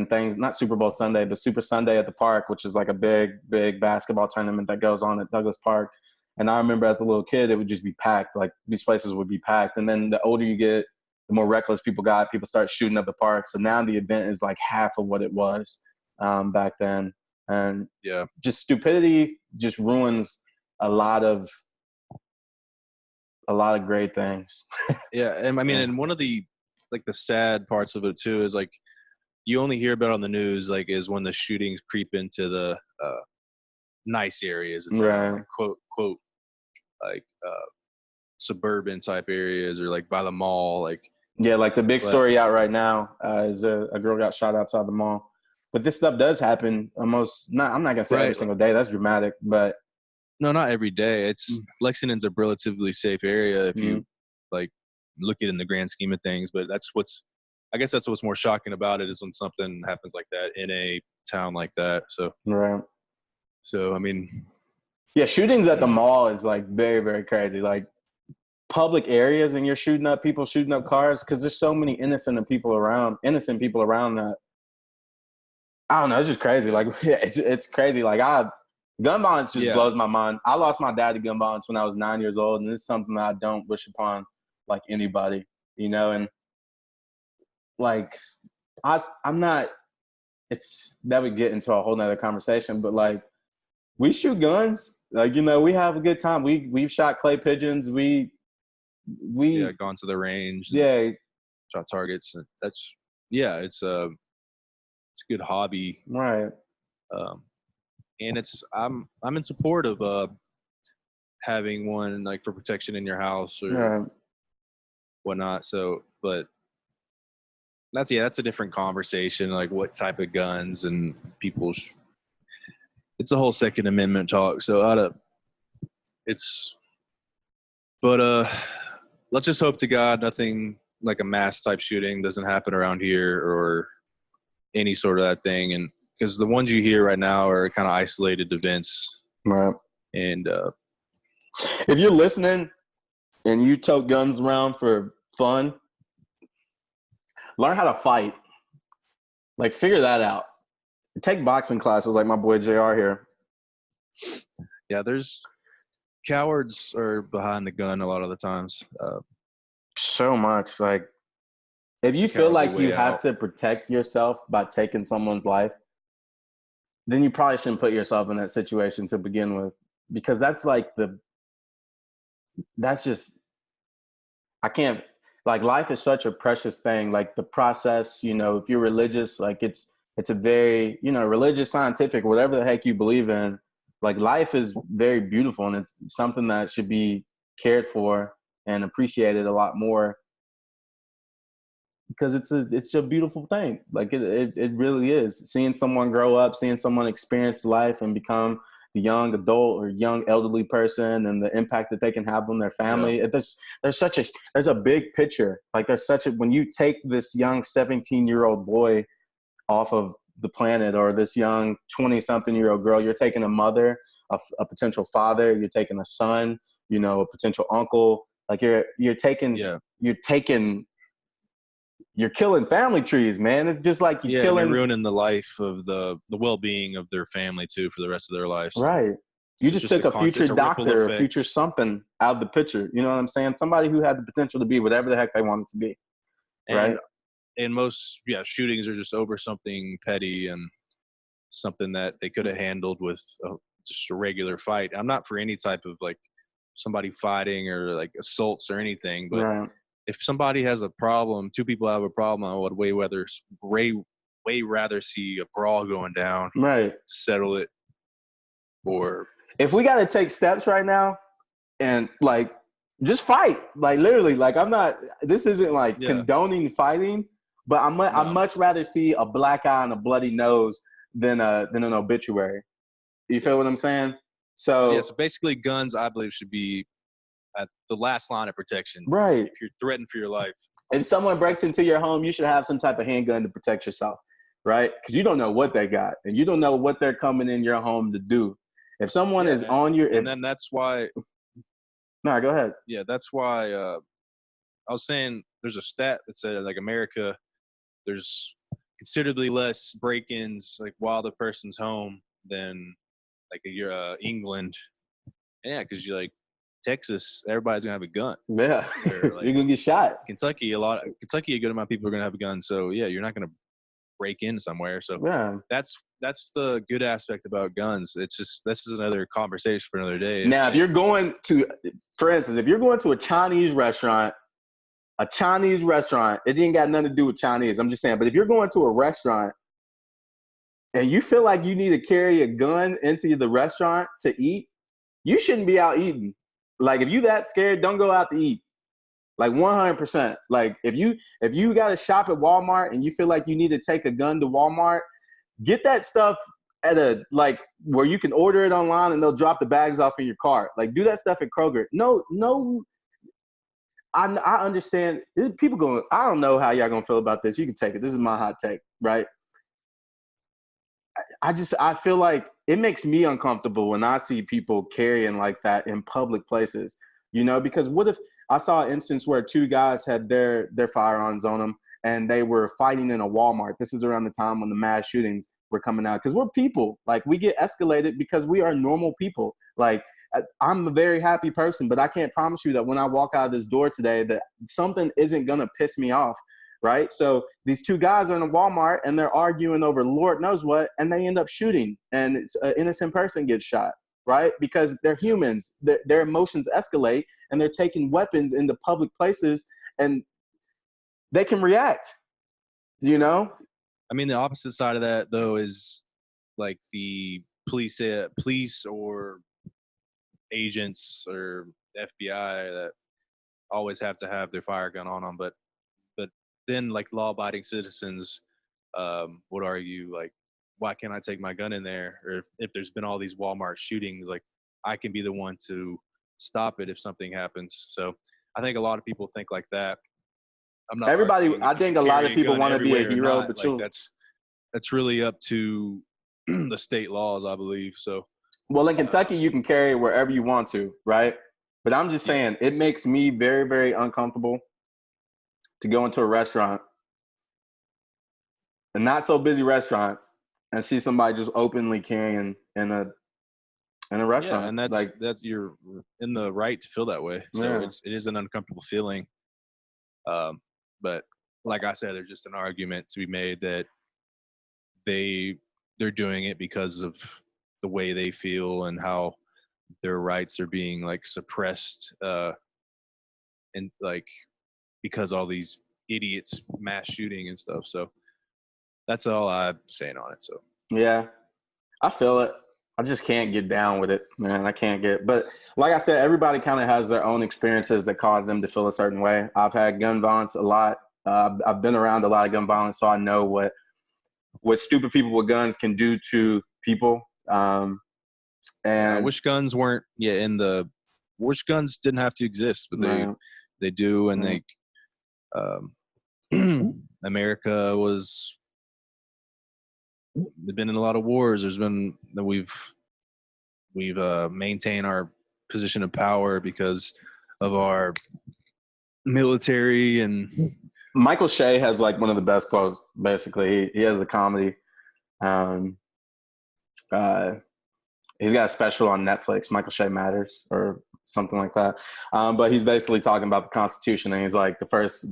things, not Super Bowl Sunday, but Super Sunday at the park, which is like a big basketball tournament that goes on at Douglas Park. And I remember as a little kid, it would just be packed. Like these places would be packed. And then the older you get, the more reckless people got. People start shooting up the park. So now the event is like half of what it was back then. And just stupidity just ruins a lot of great things. Yeah, and I mean, and one of the like the sad parts of it too is like you only hear about it on the news like is when the shootings creep into the nice areas. It's like quote like suburban type areas or like by the mall. Like like the big story out right now is a girl got shot outside the mall. But this stuff does happen almost. I'm not gonna say every single day. That's dramatic, but no, not every day. It's Lexington's a relatively safe area if you like look at it in the grand scheme of things. But I guess that's what's more shocking about it is when something happens like that in a town like that. So So I mean, shootings at the mall is like very, very crazy. Like public areas, and you're shooting up people, shooting up cars because there's so many innocent people around that. I don't know. It's just crazy. Like, it's crazy. Like, gun violence just blows my mind. I lost my dad to gun violence when I was 9 years old, and it's something that I don't wish upon like anybody, you know. And like, I'm not. That would get into a whole nother conversation, but like, we shoot guns. Like, you know, we have a good time. We've shot clay pigeons. We gone to the range. Shot targets. It's a good hobby, right? And I'm in support of having one like for protection in your house or whatnot. So, but that's a different conversation. Like what type of guns and it's a whole Second Amendment talk. So let's just hope to God nothing like a mass type shooting doesn't happen around here or any sort of that thing. And because the ones you hear right now are kind of isolated events. Right. And if you're listening and you tote guns around for fun, learn how to fight. Like, figure that out. Take boxing classes like my boy JR here. Yeah, there's cowards are behind the gun a lot of the times. So much. Like, if you feel like you have to protect yourself by taking someone's life, then you probably shouldn't put yourself in that situation to begin with, because life is such a precious thing. Like the process, you know, if you're religious, like it's a very, you know, religious, scientific, whatever the heck you believe in, like life is very beautiful and it's something that should be cared for and appreciated a lot more. Because it's a beautiful thing. Like it really is. Seeing someone grow up, seeing someone experience life and become the young adult or young elderly person and the impact that they can have on their family. Yeah. There's a big picture. Like when you take this young 17-year-old boy off of the planet, or this young 20-something-year-old girl, you're taking a mother, a potential father, you're taking a son, you know, a potential uncle. Like you're killing family trees, man. It's just like you're ruining the life of the well-being of their family too for the rest of their lives. Right. You just took a future doctor, a future something out of the picture. You know what I'm saying? Somebody who had the potential to be whatever the heck they wanted to be. Right. And most shootings are just over something petty and something that they could have handled with just a regular fight. I'm not for any type of like somebody fighting or like assaults or anything, but if somebody has a problem, two people have a problem, I would way rather see a brawl going down to settle it. Or if we got to take steps right now and like just fight, like literally, like this isn't like condoning fighting, but I'd much rather see a black eye and a bloody nose than an obituary. You feel what I'm saying? So basically guns, I believe, should be at the last line of protection. Right. If you're threatened for your life. If someone breaks into your home, you should have some type of handgun to protect yourself, right? Because you don't know what they got, and you don't know what they're coming in your home to do. If someone is on your... And then that's why... No, go ahead. Yeah, that's why I was saying there's a stat that said like America, there's considerably less break-ins like while the person's home than like England. Yeah, because you like Texas, everybody's gonna have a gun. Yeah, Or, like, you're gonna get shot. Kentucky, a good amount of people are gonna have a gun. So yeah, you're not gonna break in somewhere. So Yeah. that's the good aspect about guns. It's just this is another conversation for another day. Now, if you're going to, for instance, if you're going to a Chinese restaurant, it ain't got nothing to do with Chinese. I'm just saying. But if you're going to a restaurant and you feel like you need to carry a gun into the restaurant to eat, you shouldn't be out eating. Like, if you that scared, don't go out to eat. Like 100%. Like if you got to shop at Walmart and you feel like you need to take a gun to Walmart, get that stuff at a like where you can order it online and they'll drop the bags off in your cart. Like do that stuff at Kroger. No. I understand. People going. I don't know how y'all gonna feel about this. You can take it. This is my hot take, right? I feel like it makes me uncomfortable when I see people carrying like that in public places. You know, because what if I saw an instance where two guys had their firearms on them and they were fighting in a Walmart. This is around the time when the mass shootings were coming out. Because we're people. Like, we get escalated because we are normal people. Like, I'm a very happy person, but I can't promise you that when I walk out of this door today that something isn't going to piss me off, right? So these two guys are in a Walmart and they're arguing over Lord knows what, and they end up shooting, and an innocent person gets shot. Right? Because they're humans. Their emotions escalate and they're taking weapons into public places and they can react, you know? I mean, the opposite side of that, though, is like the police or agents or FBI that always have to have their fire gun on them. But then, like, law-abiding citizens would argue, like, why can't I take my gun in there? Or if there's been all these Walmart shootings, like I can be the one to stop it if something happens. So I think a lot of people think like that. I'm not everybody. I think a lot of people want to be a hero, but like that's really up to the state laws, I believe. So, well, in Kentucky, you can carry it wherever you want to, right? But I'm just saying, it makes me very, very uncomfortable to go into a restaurant, a not so busy restaurant, and see somebody just openly carrying in a restaurant. Yeah, and that's you're in the right to feel that way. So it is an uncomfortable feeling. But like I said, there's just an argument to be made that they're doing it because of the way they feel and how their rights are being like suppressed, and like because all these idiots mass shooting and stuff. So that's all I'm saying on it. So yeah, I feel it. I just can't get down with it, man. I can't get. But like I said, everybody kind of has their own experiences that cause them to feel a certain way. I've had gun violence a lot. I've been around a lot of gun violence, so I know what stupid people with guns can do to people. And I wish guns weren't. Wish guns didn't have to exist, but they do, and they. America was. They've been in a lot of wars. We've maintained our position of power because of our military. And Michael Shea has like one of the best quotes. Basically, he has a comedy. He's got a special on Netflix, Michael Shea Matters, or something like that. But he's basically talking about the Constitution, and he's like, the first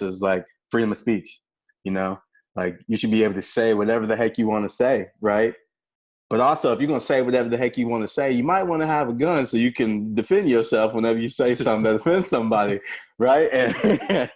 is like freedom of speech, you know. Like, you should be able to say whatever the heck you want to say, right? But also, if you're going to say whatever the heck you want to say, you might want to have a gun so you can defend yourself whenever you say something that offends somebody, right? And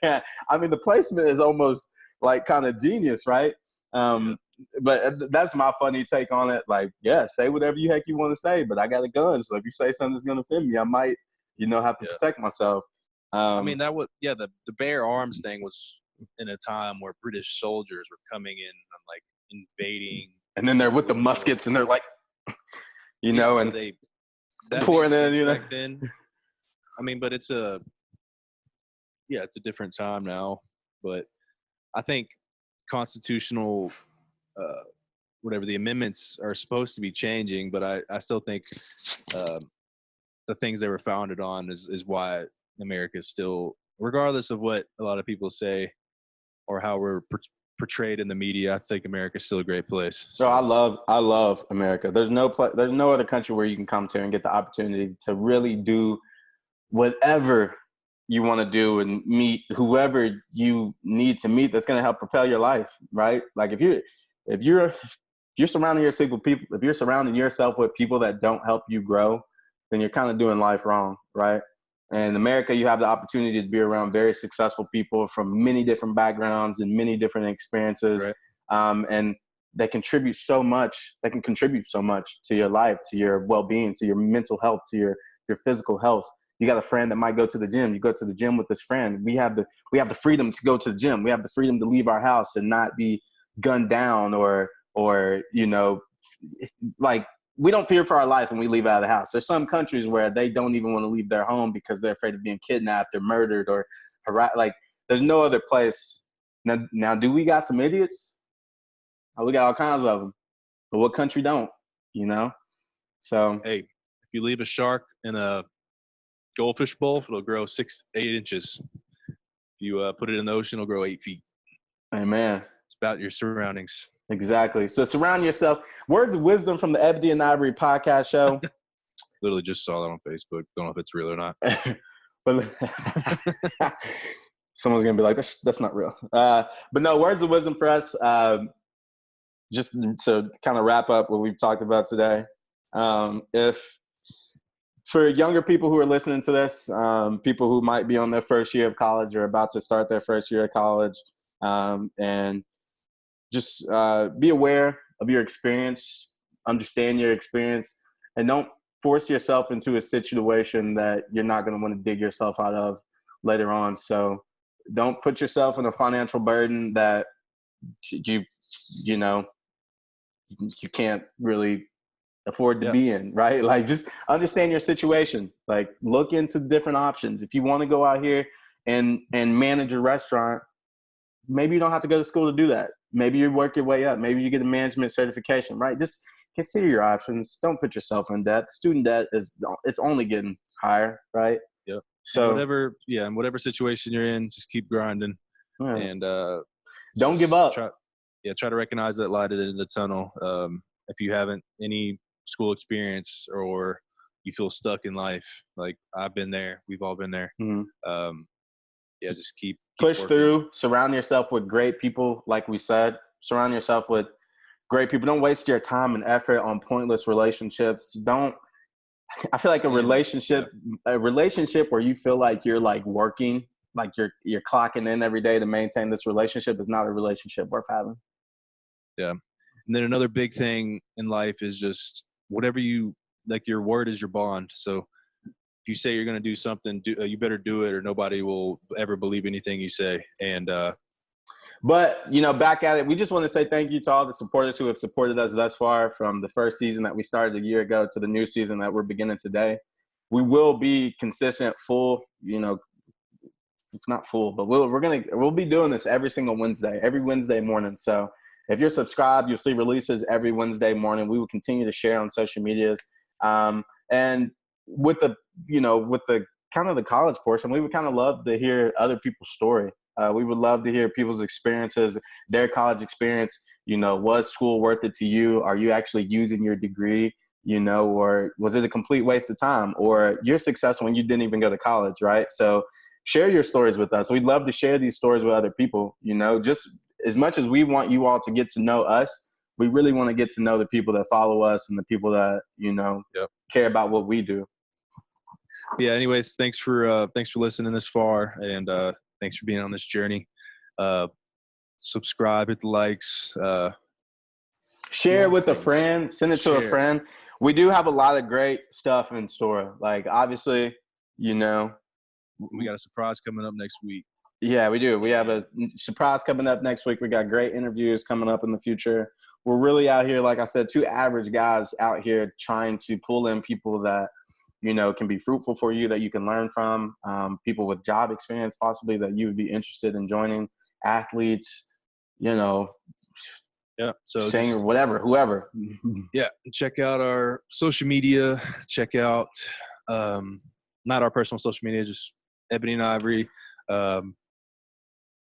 I mean, the placement is almost like kind of genius, right? But that's my funny take on it. Like, yeah, say whatever the heck you want to say, but I got a gun, so if you say something that's going to offend me, I might, have to protect myself. I mean, that was the bear arms thing was in a time where British soldiers were coming in and like invading, and then they're with the muskets and they're like, and so that pouring in, back then. I mean, but it's a different time now. But I think constitutional, whatever the amendments are supposed to be changing, but I still think the things they were founded on is why America is still regardless of what a lot of people say or how we're portrayed in the media, I think America's still a great place. So I love America. There's no other country where you can come to and get the opportunity to really do whatever you want to do and meet whoever you need to meet. That's going to help propel your life, right? Like if you're surrounding yourself with people, if you're surrounding yourself with people that don't help you grow, then you're kind of doing life wrong, right? And in America, you have the opportunity to be around very successful people from many different backgrounds and many different experiences. Right. And they contribute so much. They can contribute so much to your life, to your well-being, to your mental health, to your physical health. You got a friend that might go to the gym. You go to the gym with this friend. We have the freedom to go to the gym. We have the freedom to leave our house and not be gunned down or like, we don't fear for our life when we leave out of the house. There's some countries where they don't even want to leave their home because they're afraid of being kidnapped or murdered or harassed. Like, there's no other place. Now, do we got some idiots? Oh, we got all kinds of them. But what country don't, So, hey, if you leave a shark in a goldfish bowl, it'll grow 6-8 inches. If you put it in the ocean, it'll grow 8 feet. amen. It's about your surroundings. Exactly. So surround yourself. Words of wisdom from the Ebony and Ivory podcast show. Literally just saw that on Facebook. Don't know if it's real or not. But someone's gonna be like, that's not real. But no, words of wisdom for us. Just to kind of wrap up what we've talked about today. If for younger people who are listening to this, people who might be on their first year of college or about to start their first year of college, and just be aware of your experience, understand your experience, and don't force yourself into a situation that you're not going to want to dig yourself out of later on. So don't put yourself in a financial burden that you can't really afford to be in, right? Like, just understand your situation. Like, look into different options. If you want to go out here and manage a restaurant, maybe you don't have to go to school to do that. Maybe you work your way up. Maybe you get a management certification, right? Just consider your options. Don't put yourself in debt. Student debt it's only getting higher, right? Yep. So in whatever situation you're in, just keep grinding and don't give up. Try to recognize that light at the end of the tunnel. If you haven't any school experience or you feel stuck in life, like I've been there, we've all been there. Mm-hmm. Just keep push working. through. Surround yourself with great people, like we said. Surround yourself with great people. Don't waste your time and effort on pointless relationships. I feel like a relationship where you feel like you're like working, like you're clocking in every day to maintain this relationship is not a relationship worth having. Yeah. And then another big thing in life is just whatever you like, your word is your bond. So if you say you're going to do something, you better do it, or nobody will ever believe anything you say. And but back at it, we just want to say thank you to all the supporters who have supported us thus far, from the first season that we started a year ago to the new season that we're beginning today. We will be consistent, full, if not full, but we'll be doing this every single Wednesday, every Wednesday morning. So if you're subscribed, you'll see releases every Wednesday morning. We will continue to share on social medias, and with the kind of the college portion, we would kind of love to hear other people's story. We would love to hear people's experiences, their college experience. Was school worth it to you? Are you actually using your degree? Or was it a complete waste of time? Or you're successful when you didn't even go to college, right? So share your stories with us. We'd love to share these stories with other people. Just as much as we want you all to get to know us, we really want to get to know the people that follow us and the people that, care about what we do. Yeah. Anyways, thanks for listening this far, and thanks for being on this journey. Subscribe, hit the likes, share with a friend, send it to a friend. We do have a lot of great stuff in store. Like, obviously, we got a surprise coming up next week. Yeah, we do. We have a surprise coming up next week. We got great interviews coming up in the future. We're really out here, like I said, two average guys out here trying to pull in people that, can be fruitful for you, that you can learn from, people with job experience possibly that you would be interested in joining, athletes, Yeah. So singer, whoever. Yeah. Check out our social media. Check out, not our personal social media, just Ebony and Ivory.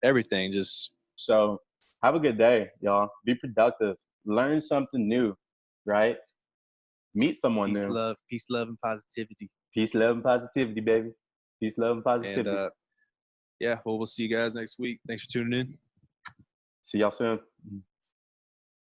everything. Just So have a good day, y'all. Be productive. Learn something new, right? Meet someone new. peace, love, and positivity. Peace, love, and positivity, baby. Peace, love, and And positivity. yeah, well, we'll see you guys next week. Thanks for tuning in. See y'all soon.